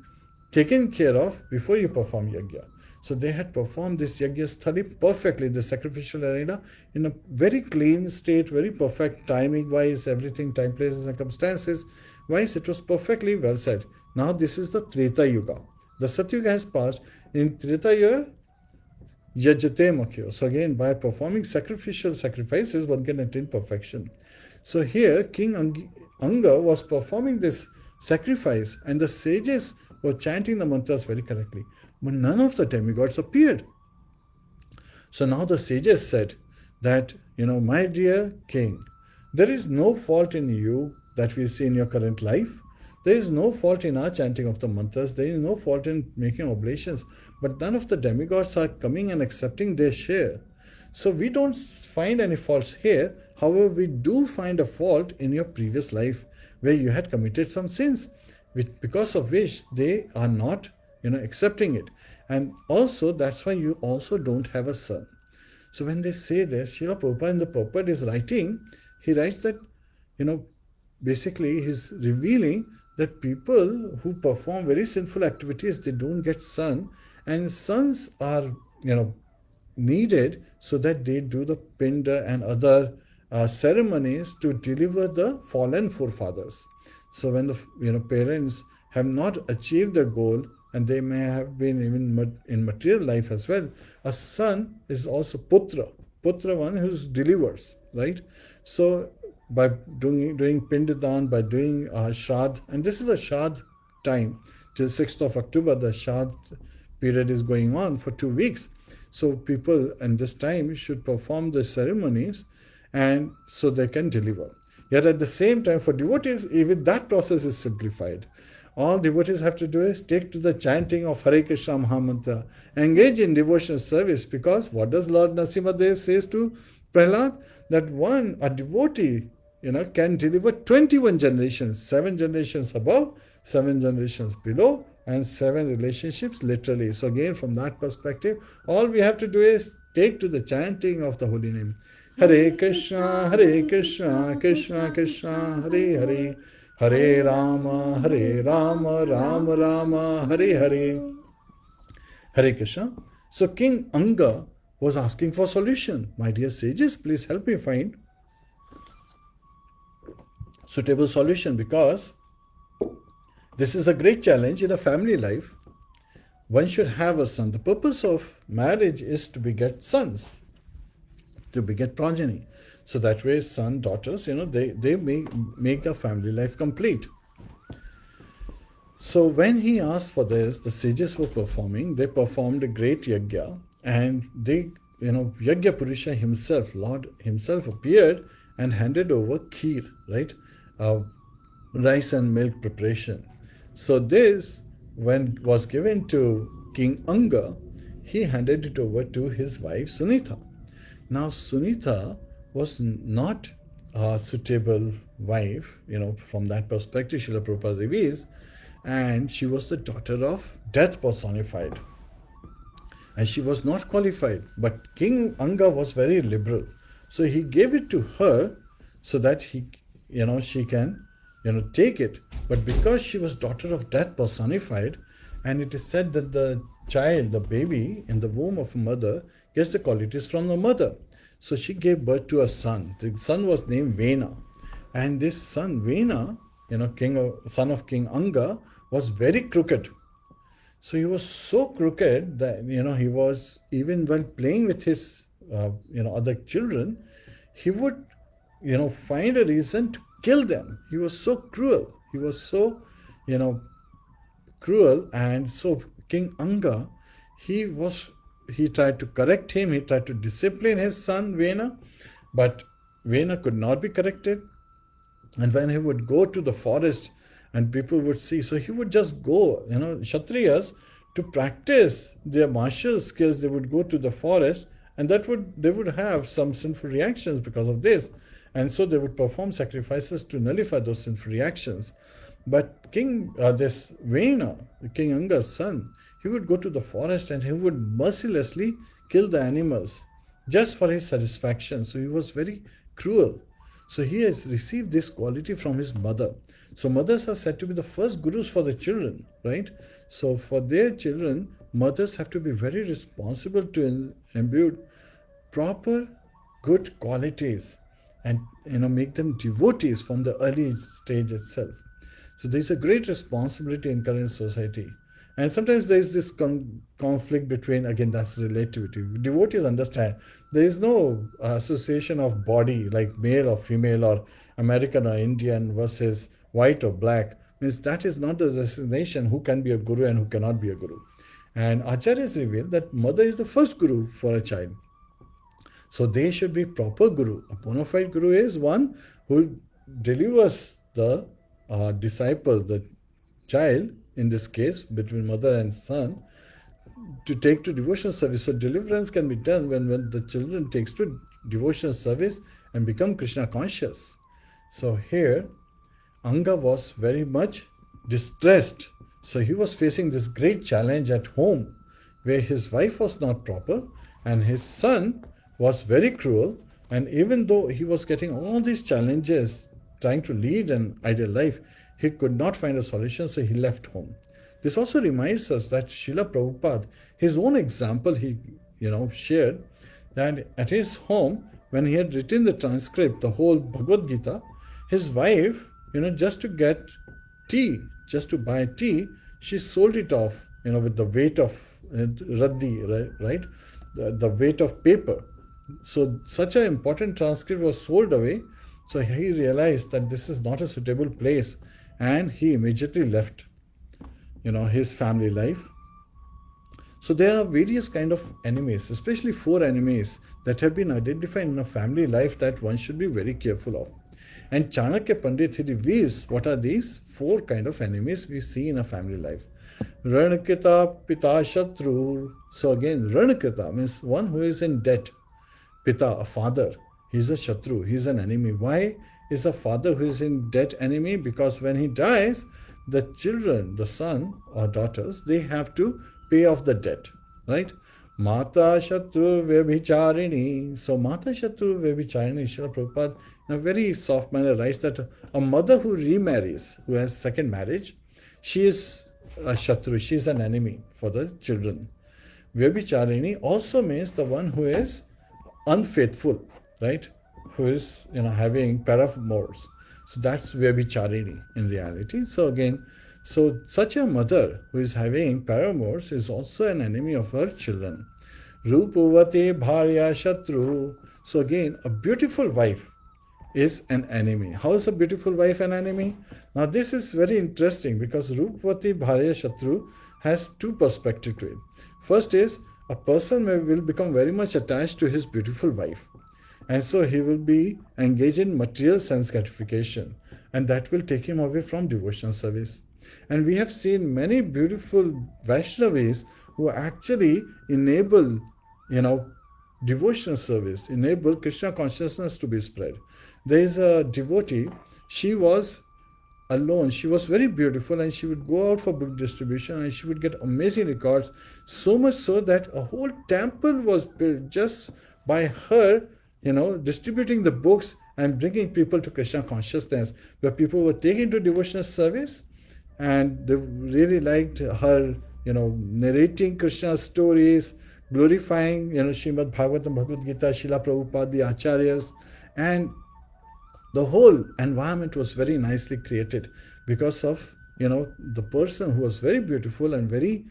taken care of before you perform yajna. So they had performed this yajna study perfectly, the sacrificial arena, in a very clean state, very perfect timing-wise, everything, time, place, and circumstances-wise, it was perfectly well said. Now this is the Treta Yuga. The Satyuga has passed. In Treta Yuga, Yajate Makhyo. So again, by performing sacrificial sacrifices, one can attain perfection. So here, King Anga was performing this sacrifice, and the sages were chanting the mantras very correctly. But none of the demigods appeared. So now the sages said that, my dear king, there is no fault in you that we see in your current life. There is no fault in our chanting of the mantras. There is no fault in making oblations. But none of the demigods are coming and accepting their share. So we don't find any faults here. However, we do find a fault in your previous life where you had committed some sins, because of which they are not, accepting it. And also, that's why you also don't have a son. So when they say this, Srila Prabhupada in the purport is writing, he writes that, basically he's revealing that people who perform very sinful activities, they don't get son, and sons are, needed so that they do the pinda and other ceremonies to deliver the fallen forefathers. So when the parents have not achieved their goal, and they may have been even in material life as well, a son is also putra, one who delivers, right? So by doing pindadan, by doing shad, and this is a shad time till 6th of October, the shad period is going on for 2 weeks. So people in this time should perform the ceremonies, and so they can deliver. Yet at the same time, for devotees, even that process is simplified. all devotees have to do is take to the chanting of Hare Krishna Mahamantra, engage in devotional service, because what does Lord Nrsimhadev says to Prahlad? That a devotee, can deliver 21 generations, 7 generations above, 7 generations below, and 7 relationships literally. So again, from that perspective, all we have to do is take to the chanting of the holy name. Hare Krishna, Krishna Krishna, Hare Hare, Hare Rama, Rama Rama, Hare Hare. Hare Krishna. So King Anga was asking for solution. My dear sages, please help me find suitable solution, because this is a great challenge in a family life. One should have a son. The purpose of marriage is to beget sons, to beget progeny. So that way, son, daughters, they make a family life complete. So when he asked for this, the sages were performing. They performed a great yajna, and Yajna Purusha himself, Lord himself, appeared and handed over kheer, right? Rice and milk preparation. So this, when was given to King Anga, he handed it over to his wife Sunita. Now Sunita was not a suitable wife, from that perspective, Srila Prabhupada reveals, and she was the daughter of death personified. And she was not qualified. But King Anga was very liberal. So he gave it to her so that she can, take it. But because she was daughter of death personified, and it is said that the child, the baby in the womb of a mother, gets the qualities from the mother. So she gave birth to a son. The son was named Vena. And this son, Vena, son of King Anga, was very crooked. So he was so crooked that, he was, even while playing with his, other children, he would, find a reason to kill them. He was so cruel. He was so, cruel. And so King Anga, he tried to correct him. He tried to discipline his son, Vena, but Vena could not be corrected. And when he would go to the forest and people would see, so he would just go, Kshatriyas, to practice their martial skills, they would go to the forest, and they would have some sinful reactions because of this. And so they would perform sacrifices to nullify those sinful reactions. But this Vena, King Anga's son, he would go to the forest and he would mercilessly kill the animals just for his satisfaction. So he was very cruel. So he has received this quality from his mother. So mothers are said to be the first gurus for the children, right? So for their children, mothers have to be very responsible to imbue proper good qualities and make them devotees from the early stage itself. So there's a great responsibility in current society. And sometimes there is this conflict between, again, that's relativity. Devotees understand there is no association of body like male or female or American or Indian versus white or black. Means that is not the designation who can be a guru and who cannot be a guru. And acharyas reveal that mother is the first guru for a child. So they should be proper guru. A bona fide guru is one who delivers the disciple, the child, in this case, between mother and son, to take to devotional service. So deliverance can be done when the children takes to devotional service and become Krishna conscious. So here, Anga was very much distressed. So he was facing this great challenge at home, where his wife was not proper and his son was very cruel. And even though he was getting all these challenges, trying to lead an ideal life, he could not find a solution, so he left home. This also reminds us that Srila Prabhupada, his own example he shared, that at his home, when he had written the transcript, the whole Bhagavad Gita, his wife, just to get tea, just to buy tea, she sold it off, with the weight of raddi, right? The weight of paper. So such an important transcript was sold away. So he realized that this is not a suitable place, and he immediately left, his family life. So there are various kind of enemies, especially 4 enemies that have been identified in a family life that one should be very careful of. And Chanakya Pandit, he reveals what are these four kind of enemies we see in a family life. Ranakita Pita Shatru. So again, Ranakita means one who is in debt. Pita, a father, he's a Shatru, he's an enemy. Why is a father who is in debt enemy? Because when he dies, the children, the son or daughters, they have to pay off the debt, right? Mata Shatru Vyabhicharini. So Mata Shatru Vyabhicharini, Srila Prabhupada in a very soft manner writes that a mother who remarries, who has second marriage, she is a Shatru, she is an enemy for the children. Vyabhicharini also means the one who is unfaithful, right? Who is, having paramours. So that's Vyabhicharini in reality. So again, such a mother who is having paramours is also an enemy of her children. Rupavati Bharya Shatru. So again, a beautiful wife is an enemy. How is a beautiful wife an enemy? Now this is very interesting because Rupavati Bharya Shatru has two perspectives to it. First is, a person will become very much attached to his beautiful wife. And so he will be engaged in material sense gratification. And that will take him away from devotional service. And we have seen many beautiful Vaishnavis who actually enable, devotional service, enable Krishna consciousness to be spread. There is a devotee, she was alone. She was very beautiful and she would go out for book distribution and she would get amazing records, so much so that a whole temple was built just by her, distributing the books and bringing people to Krishna consciousness, where people were taken to devotional service and they really liked her, narrating Krishna's stories, glorifying, Srimadbhagavatam, Bhagavad Gita, Srila Prabhupada, the Acharyas, and the whole environment was very nicely created because of, the person who was very beautiful and very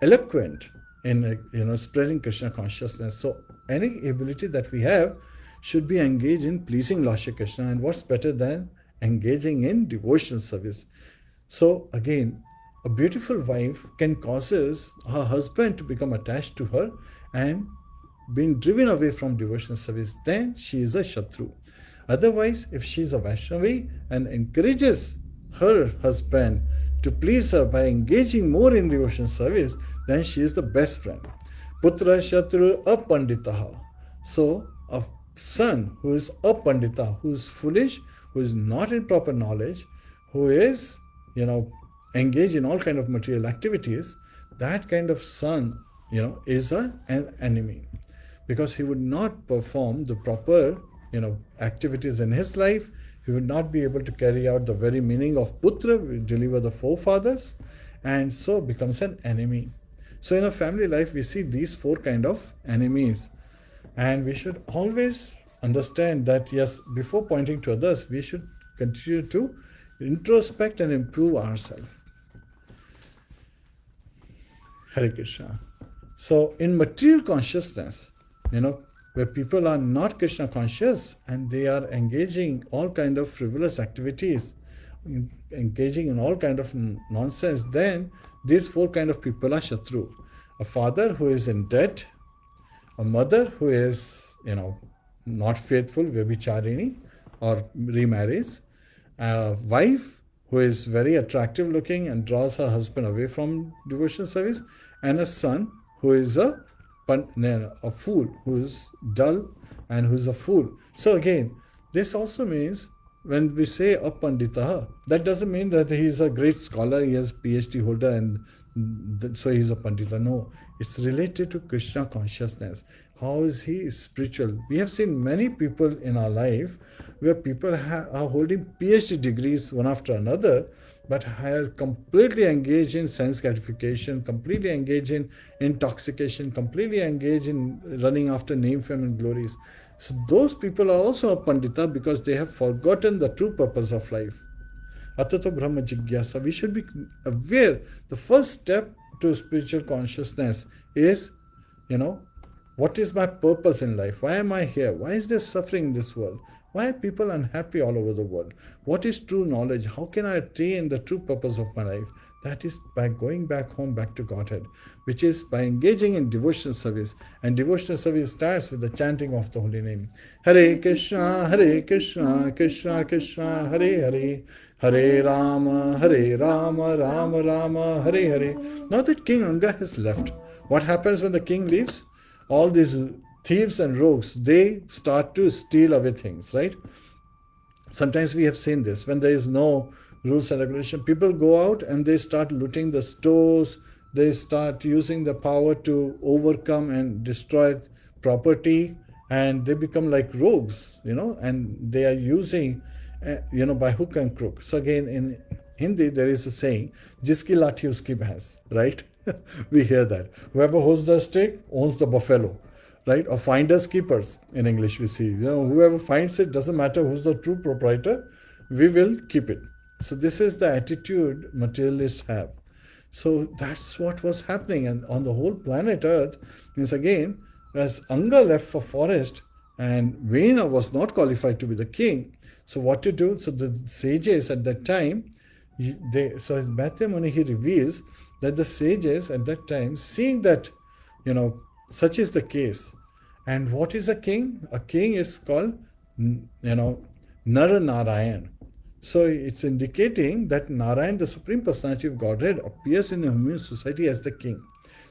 eloquent in, spreading Krishna consciousness. So any ability that we have should be engaged in pleasing Lord Shri Krishna. And what's better than engaging in devotional service? So again, a beautiful wife can causes her husband to become attached to her and being driven away from devotional service. Then she is a Shatru. Otherwise, if she is a Vaishnavi and encourages her husband to please her by engaging more in devotional service, then she is the best friend. Putra Shatru Apanditaha. So, a son who is apandita, who is foolish, who is not in proper knowledge, who is, engaged in all kind of material activities, that kind of son, is an enemy. Because he would not perform the proper, activities in his life. He would not be able to carry out the very meaning of Putra, deliver the forefathers, and so becomes an enemy. So in a family life, we see these four kind of enemies. And we should always understand that, yes, before pointing to others, we should continue to introspect and improve ourselves. Hare Krishna. So in material consciousness, where people are not Krishna conscious and they are engaging all kind of frivolous activities, engaging in all kind of nonsense, then these four kind of people are Shatru. A father who is in debt, a mother who is, not faithful, Vyabhicharini, or remarries, a wife who is very attractive looking and draws her husband away from devotional service, and a son who is a fool, who is dull and who is a fool. So again, this also means when we say apanditaha, that doesn't mean that he is a great scholar, he is PhD holder and so he is a pandita. No, it's related to Krishna consciousness. How is he spiritual? We have seen many people in our life where people are holding PhD degrees one after another, but are completely engaged in sense gratification, completely engaged in intoxication, completely engaged in running after name, fame and glories. So those people are also a pandita because they have forgotten the true purpose of life. Atato Brahma Jigyasa. We should be aware. The first step to spiritual consciousness is, what is my purpose in life? Why am I here? Why is there suffering in this world? Why are people unhappy all over the world? What is true knowledge? How can I attain the true purpose of my life? That is by going back home, back to Godhead, which is by engaging in devotional service. And devotional service starts with the chanting of the holy name. Hare Krishna, Krishna Krishna, Hare Hare, Hare Rama, Rama Rama, Hare Hare. Now that King Anga has left, what happens when the king leaves? All these thieves and rogues, they start to steal away things, right? Sometimes we have seen this. When there is no rules and regulation, people go out and they start looting the stores. They start using the power to overcome and destroy property, and they become like rogues, and they are using, by hook and crook. So again, in Hindi, there is a saying, jiski lathi uski bhais, right? We hear that. Whoever holds the stick owns the buffalo, right? Or finders keepers in English we see. Whoever finds it, doesn't matter who's the true proprietor, we will keep it. So this is the attitude materialists have. So that's what was happening. And on the whole planet Earth, means again, as Anga left for forest and Vena was not qualified to be the king, so what to do? So the sages at that time, so Bhattacharya Muni, he reveals that the sages at that time, seeing that, such is the case. And what is a king? A king is called, Nara Narayan. So it's indicating that Narayan, the Supreme Personality of Godhead, appears in a human society as the king.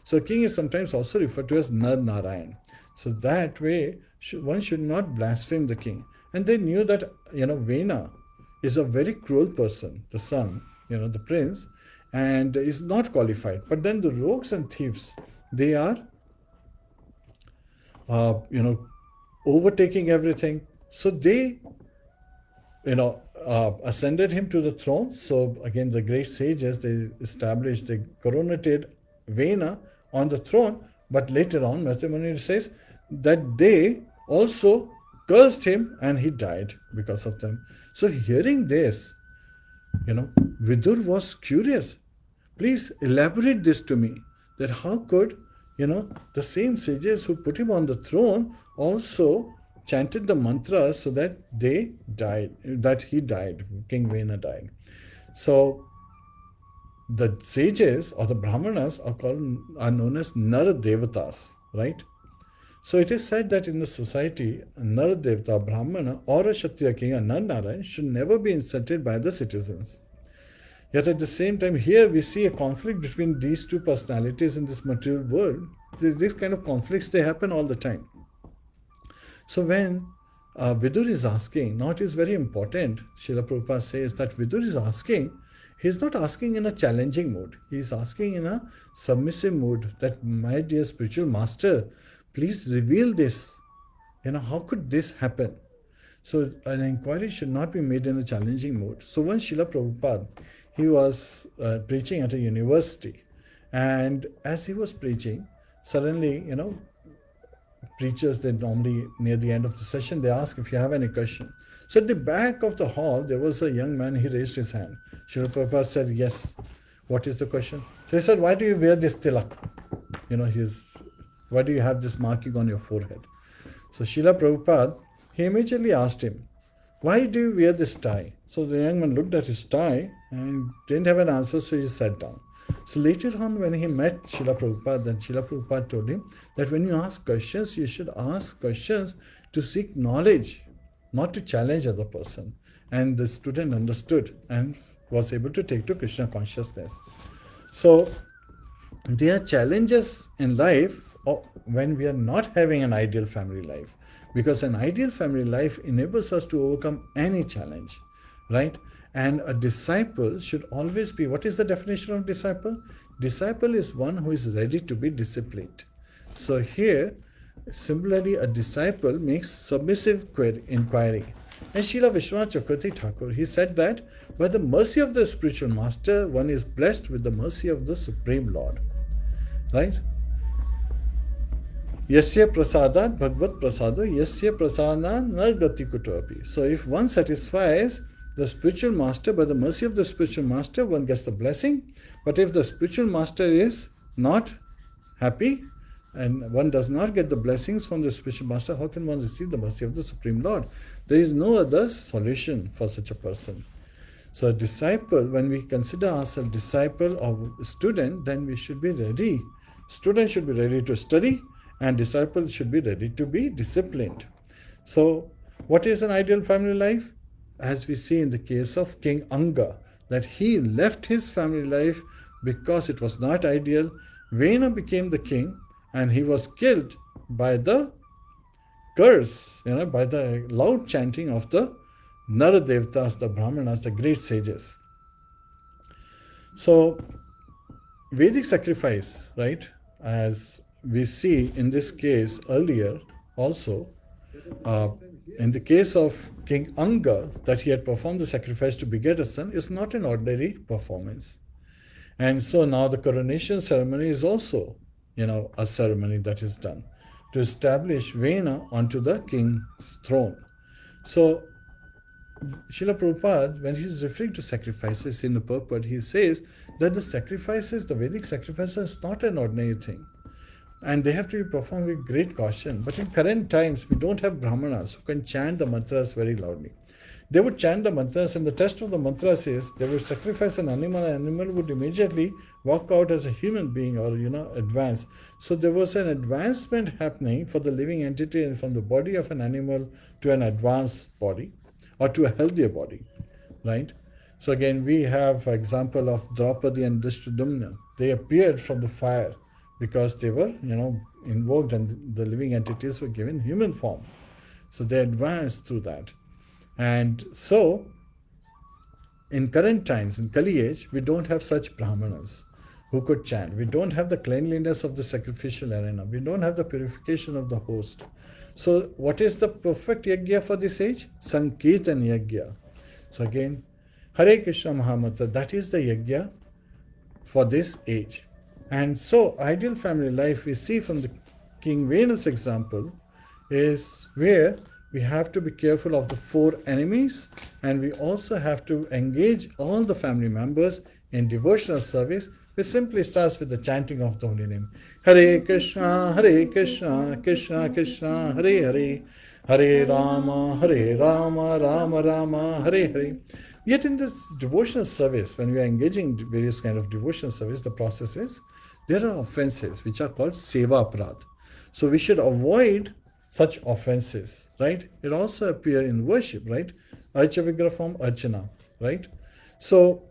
So king is sometimes also referred to as Nar Narayan. So that way, one should not blaspheme the king. And they knew that, Vena is a very cruel person, the son, the prince, and is not qualified. But then the rogues and thieves, they are, overtaking everything. So they, ascended him to the throne. So again, the great sages, they coronated Vena on the throne. But later on, Bhattacharya Muni says that they also cursed him and he died because of them. So hearing this, Vidur was curious. Please elaborate this to me, that how could, the same sages who put him on the throne also chanted the mantras so that they died, that he died, King Vena died. So the sages or the Brahmanas are known as Nar Devatas, right? So it is said that in the society, a Nar Devata, a Brahmana, or a Kshatriya king, a Nar Narayan, should never be insulted by the citizens. Yet at the same time, here we see a conflict between these two personalities in this material world. These kind of conflicts, they happen all the time. So when Vidur is asking, now it is very important, Srila Prabhupada says that Vidur is asking, he is not asking in a challenging mood. He is asking in a submissive mood that, my dear spiritual master, please reveal this. How could this happen? So an inquiry should not be made in a challenging mood. So once Srila Prabhupada, he was preaching at a university, and as he was preaching, suddenly, preachers, they normally, near the end of the session, they ask if you have any question. So at the back of the hall, there was a young man, he raised his hand. Srila Prabhupada said, yes, what is the question? So he said, why do you wear this tilak? Why do you have this marking on your forehead? So Srila Prabhupada, he immediately asked him, why do you wear this tie? So the young man looked at his tie and didn't have an answer, so he sat down. So later on, when he met Srila Prabhupada, then Srila Prabhupada told him that when you ask questions, you should ask questions to seek knowledge, not to challenge other person. And the student understood and was able to take to Krishna consciousness. So there are challenges in life when we are not having an ideal family life, because an ideal family life enables us to overcome any challenge, right? And a disciple should always be, what is the definition of disciple? Disciple is one who is ready to be disciplined. So here, similarly, a disciple makes submissive inquiry. And Srila Vishwanath Chakravarti Thakur, he said that by the mercy of the spiritual master, one is blessed with the mercy of the Supreme Lord. Right? Yasya prasadat bhagavad prasado yasya prasana na gati kutopi. So if one satisfies the spiritual master, by the mercy of the spiritual master, one gets the blessing. But if the spiritual master is not happy and one does not get the blessings from the spiritual master, how can one receive the mercy of the Supreme Lord? There is no other solution for such a person. So a disciple, when we consider ourselves disciple or student, then we should be ready. Student should be ready to study, and disciple should be ready to be disciplined. So what is an ideal family life? As we see in the case of King Anga, that he left his family life because it was not ideal. Vena became the king, and he was killed by the curse, by the loud chanting of the Nara Devtas, the Brahmanas, the great sages. So, Vedic sacrifice, right, as we see in this case earlier also, in the case of King Anga, that he had performed the sacrifice to beget a son, is not an ordinary performance. And so now the coronation ceremony is also, a ceremony that is done to establish Vena onto the king's throne. So, Srila Prabhupada, when he is referring to sacrifices in the purport, he says that the sacrifices, the Vedic sacrifices, is not an ordinary thing. And they have to be performed with great caution. But in current times, we don't have Brahmanas who can chant the mantras very loudly. They would chant the mantras, and the test of the mantras is they would sacrifice an animal would immediately walk out as a human being or, advance. So there was an advancement happening for the living entity and from the body of an animal to an advanced body or to a healthier body, right? So again, we have an example of Draupadi and Drishtadumna. They appeared from the fire because they were, invoked, and the living entities were given human form. So they advanced through that. And so, in current times, in Kali age, we don't have such Brahmanas who could chant. We don't have the cleanliness of the sacrificial arena. We don't have the purification of the host. So, what is the perfect yajna for this age? Sankirtan yajna. So again, Hare Krishna Mahamantra, that is the yajna for this age. And so, ideal family life we see from the King Vena's example is where we have to be careful of the four enemies, and we also have to engage all the family members in devotional service, which simply starts with the chanting of the holy name. Hare Krishna, Krishna Krishna, Hare Hare, Hare Rama, Rama Rama, Hare Hare. Yet in this devotional service, when we are engaging in various kind of devotional service, the process is, there are offenses which are called seva aparadha. So we should avoid such offenses, right? It also appears in worship, right? Archa Vigraha form Archana, right? So,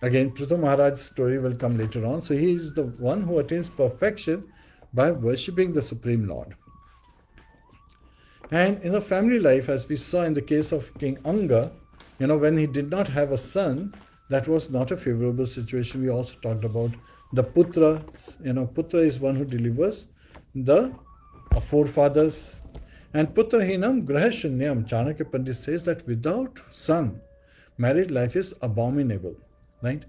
again, Prithu Maharaj's story will come later on. So, he is the one who attains perfection by worshipping the Supreme Lord. And in a family life, as we saw in the case of King Anga, when he did not have a son, that was not a favorable situation. We also talked about the Putra. Putra is one who delivers the forefathers. And Putrahinam Grahashunyam, Chanakya Pandit says that without son, married life is abominable, right?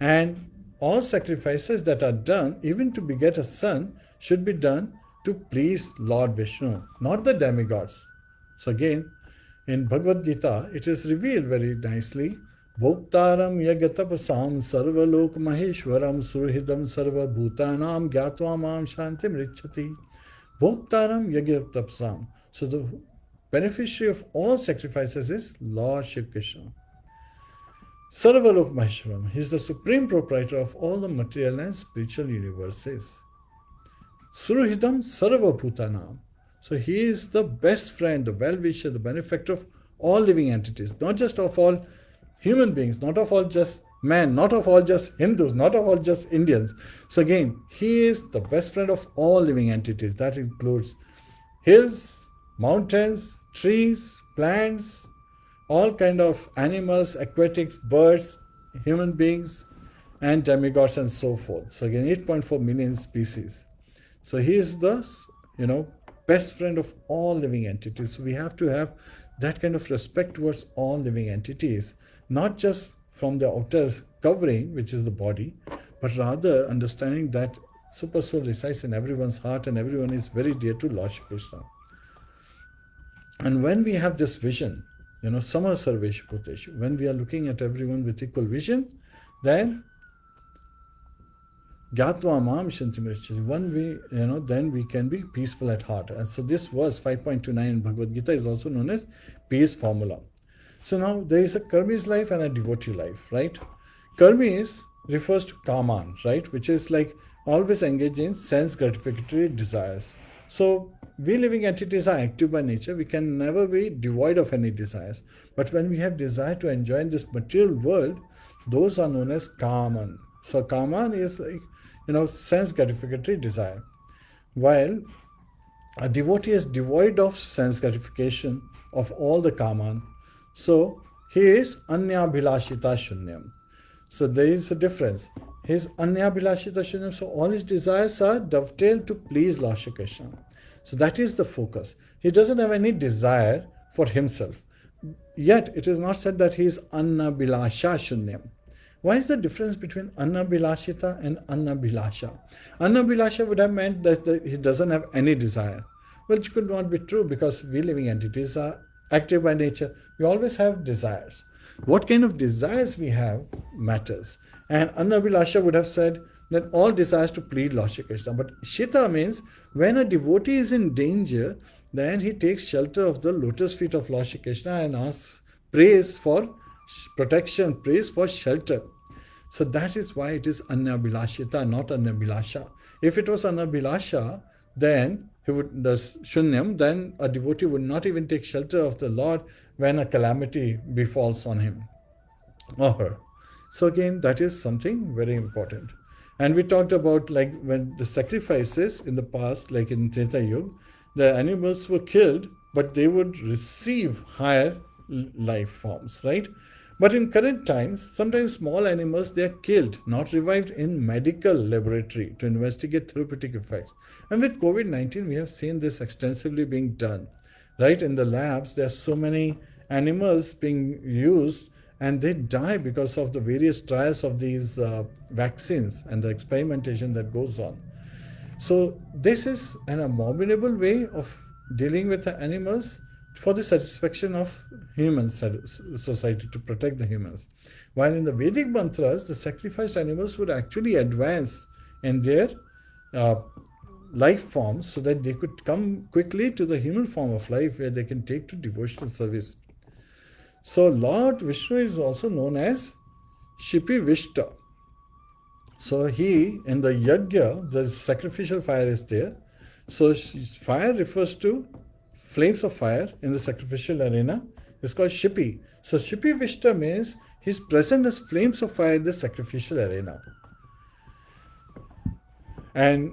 And all sacrifices that are done, even to beget a son, should be done to please Lord Vishnu, not the demigods. So again, in Bhagavad Gita, it is revealed very nicely, Bhoktaram yagatapasam sarvalok maheshwaram surhidam sarva bhutanam gyatva mam shantim richati. Bhoktaram yagatapasam. So the beneficiary of all sacrifices is Lord Shiva Krishna. Sarvalok Maheshwaram, he is the supreme proprietor of all the material and spiritual universes. Suruhidam Sarva Bhutanam. So he is the best friend, the well-wisher, the benefactor of all living entities, not just of all human beings, not of all just men, not of all just Hindus, not of all just Indians. So again, he is the best friend of all living entities. That includes hills, mountains, trees, plants, all kind of animals, aquatics, birds, human beings, and demigods and so forth. So again, 8.4 million species. So he is the, best friend of all living entities. So we have to have that kind of respect towards all living entities, not just from the outer covering, which is the body, but rather understanding that Super Soul resides in everyone's heart and everyone is very dear to Lord Shri Krishna. And when we have this vision, Sama Sarveshu Bhuteshu, when we are looking at everyone with equal vision, then Gyatva Mam Shantim Richati, one way, then we can be peaceful at heart. And so this verse 5.29 in Bhagavad Gita is also known as peace formula. So now there is a karmi's life and a devotee life, right? Karmis refers to kaman, right? Which is like always engaged in sense gratificatory desires. So we living entities are active by nature. We can never be devoid of any desires. But when we have desire to enjoy in this material world, those are known as kaman. So kaman is like, sense gratificatory desire. While a devotee is devoid of sense gratification of all the kaman. So he is anyabhilashita shunyam. So there is a difference. His anyabhilashita shunyam, so all his desires are dovetailed to please Lord Shri Krishna. So that is the focus. He doesn't have any desire for himself. Yet it is not said that he is annabhilasha shunyam. Why is the difference between annabhilashita and annabhilasha? Annabhilasha would have meant that he doesn't have any desire. Which could not be true because we living entities are active by nature. We always have desires. What kind of desires we have matters. And annabhilasha would have said that all desires to please Lord Shri Krishna. But Shita means when a devotee is in danger, then he takes shelter of the lotus feet of Lord Shri Krishna and asks, prays for protection, prays for shelter. So that is why it is annabhilashita, not annabhilasha. If it was annabhilasha, then he would the shunyam, then a devotee would not even take shelter of the Lord when a calamity befalls on him or her. So again, that is something very important. And we talked about like when the sacrifices in the past, like in Treta Yuga, the animals were killed, but they would receive higher life forms, right? But in current times, sometimes small animals, they are killed, not revived in medical laboratory to investigate therapeutic effects. And with COVID-19, we have seen this extensively being done, right? In the labs, there are so many animals being used and they die because of the various trials of these vaccines and the experimentation that goes on. So this is an abominable way of dealing with the animals for the satisfaction of human society, to protect the humans. While in the Vedic mantras, the sacrificed animals would actually advance in their life forms so that they could come quickly to the human form of life where they can take to devotional service. So Lord Vishnu is also known as Shipi Vishta. So he, in the yajna, the sacrificial fire is there. So fire refers to flames of fire in the sacrificial arena. It's called Shipi. So Shipi Vishta means he's present as flames of fire in the sacrificial arena. And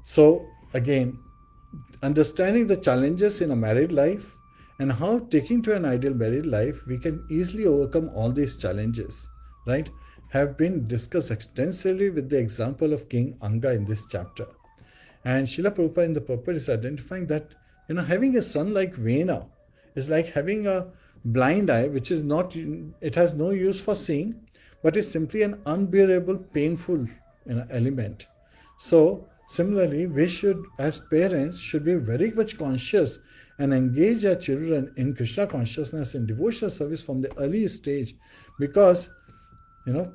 so again, understanding the challenges in a married life and how taking to an ideal married life, we can easily overcome all these challenges, right? Have been discussed extensively with the example of King Anga in this chapter. And Srila Prabhupada in the purport is identifying that, having a son like Vena is like having a blind eye, which is not, it has no use for seeing, but is simply an unbearable, painful element. So similarly, we should, as parents, should be very much conscious and engage our children in Krishna consciousness and devotional service from the early stage, because Putra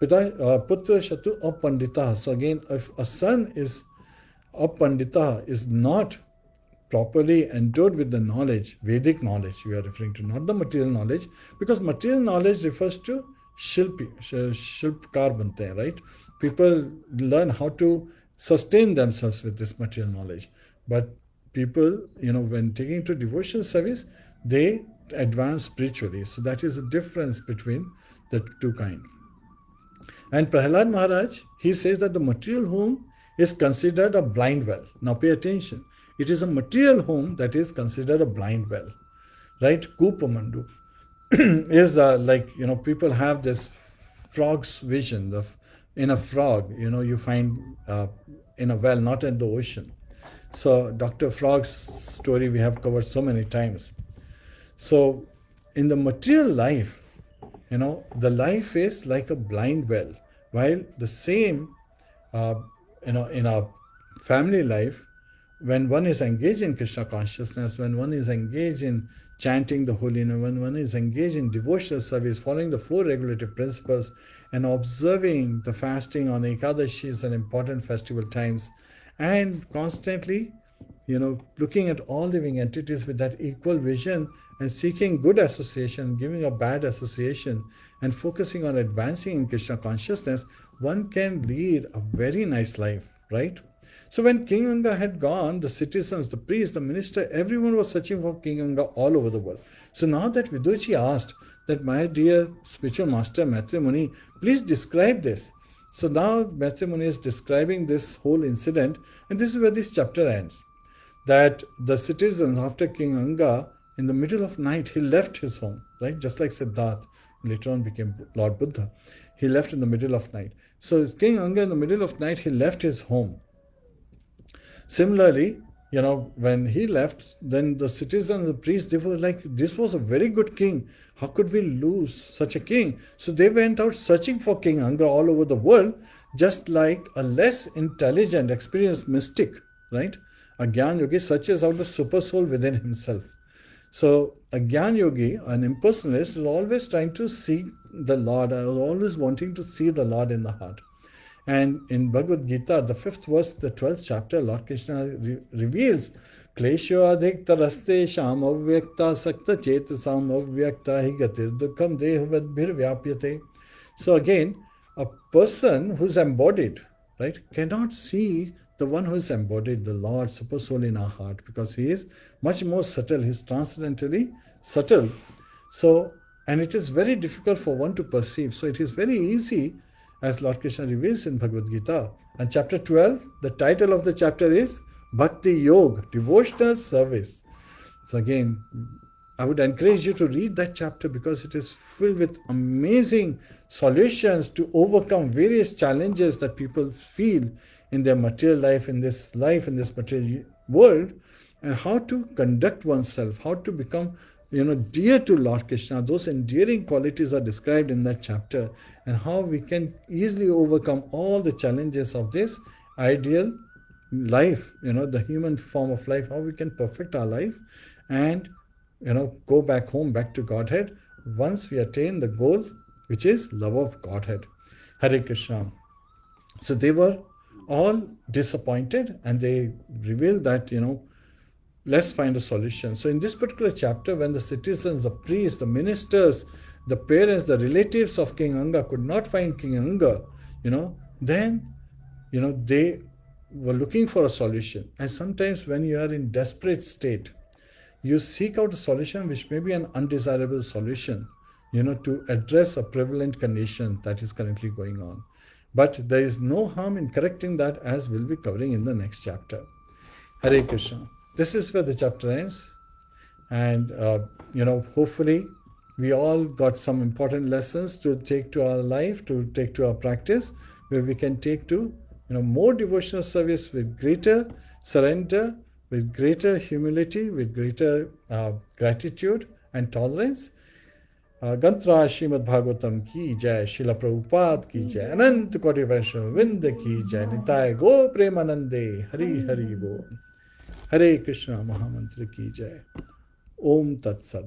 Shatu Apandita. So again, if a son is Apandita, is not properly endowed with the knowledge, Vedic knowledge we are referring to, not the material knowledge, because material knowledge refers to Shilpkar bante hain, right? People learn how to sustain themselves with this material knowledge. But people, when taking to devotional service, they advance spiritually. So that is the difference between the two kinds. And Prahlad Maharaj, he says that the material home is considered a blind well. Now pay attention. It is a material home that is considered a blind well, right? Kupamandu is people have this frog's vision. In a frog, you find in a well, not in the ocean. So Dr. Frog's story we have covered so many times. So in the material life, the life is like a blind well, while the same, in a family life, when one is engaged in Krishna consciousness, when one is engaged in chanting the holy name, when one is engaged in devotional service, following the 4 regulative principles, and observing the fasting on Ekadashis and important festival times, and constantly looking at all living entities with that equal vision and seeking good association, giving a bad association, and focusing on advancing in Krishna consciousness, one can lead a very nice life, right? So when King Anga had gone, the citizens, the priest, the minister, everyone was searching for King Anga all over the world. So now that Viduji asked that, my dear spiritual master Maitreya Muni, please describe this. So now Maitreya Muni is describing this whole incident, and this is where this chapter ends. That the citizens, after King Anga, in the middle of night, he left his home, right? Just like Siddhartha later on became Lord Buddha. He left in the middle of night. So King Anga, in the middle of night, he left his home. Similarly, when he left, then the citizens, the priests, they were like, this was a very good king. How could we lose such a king? So they went out searching for King Anga all over the world, just like a less intelligent, experienced mystic, right? A Gyan Yogi searches out the super soul within himself. So a Gyan Yogi, an impersonalist, is always trying to seek the Lord, always wanting to see the Lord in the heart. And in Bhagavad Gita, the 5th verse, the 12th chapter, Lord Krishna reveals, Klesho adhikta raste sham avyakta sakta chetasam avyakta higatir dukkam dehavadbhir vyapyate. So again, a person who's embodied, right, cannot see the one who is embodied, the Lord, super soul in our heart, because he is much more subtle, he is transcendentally subtle. So, and it is very difficult for one to perceive. So it is very easy, as Lord Krishna reveals in Bhagavad Gita. And chapter 12, the title of the chapter is Bhakti Yoga, Devotional Service. So again, I would encourage you to read that chapter because it is filled with amazing solutions to overcome various challenges that people feel in their material life, in this material world, and how to conduct oneself, how to become dear to Lord Krishna. Those endearing qualities are described in that chapter, and how we can easily overcome all the challenges of this ideal life, the human form of life, how we can perfect our life and go back home, back to Godhead, once we attain the goal, which is love of Godhead. Hare Krishna. So they were all disappointed, and they revealed that, let's find a solution. So in this particular chapter, when the citizens, the priests, the ministers, the parents, the relatives of King Anga could not find King Anga, then, they were looking for a solution. And sometimes when you are in desperate state, you seek out a solution which may be an undesirable solution, to address a prevalent condition that is currently going on. But there is no harm in correcting that, as we'll be covering in the next chapter. Hare Krishna. This is where the chapter ends. And, hopefully we all got some important lessons to take to our life, to take to our practice, where we can take to, more devotional service with greater surrender, with greater humility, with greater gratitude and tolerance. Gantra Srimadbhagavatam ki jai, Srila Prabhupada ki jai, Anant Koti Vaishnava Vrinda ki jai, Nitai Go Premanande, Hari Hari Bo, Hare Krishna Mahamantra ki jai. Om Tat Sat.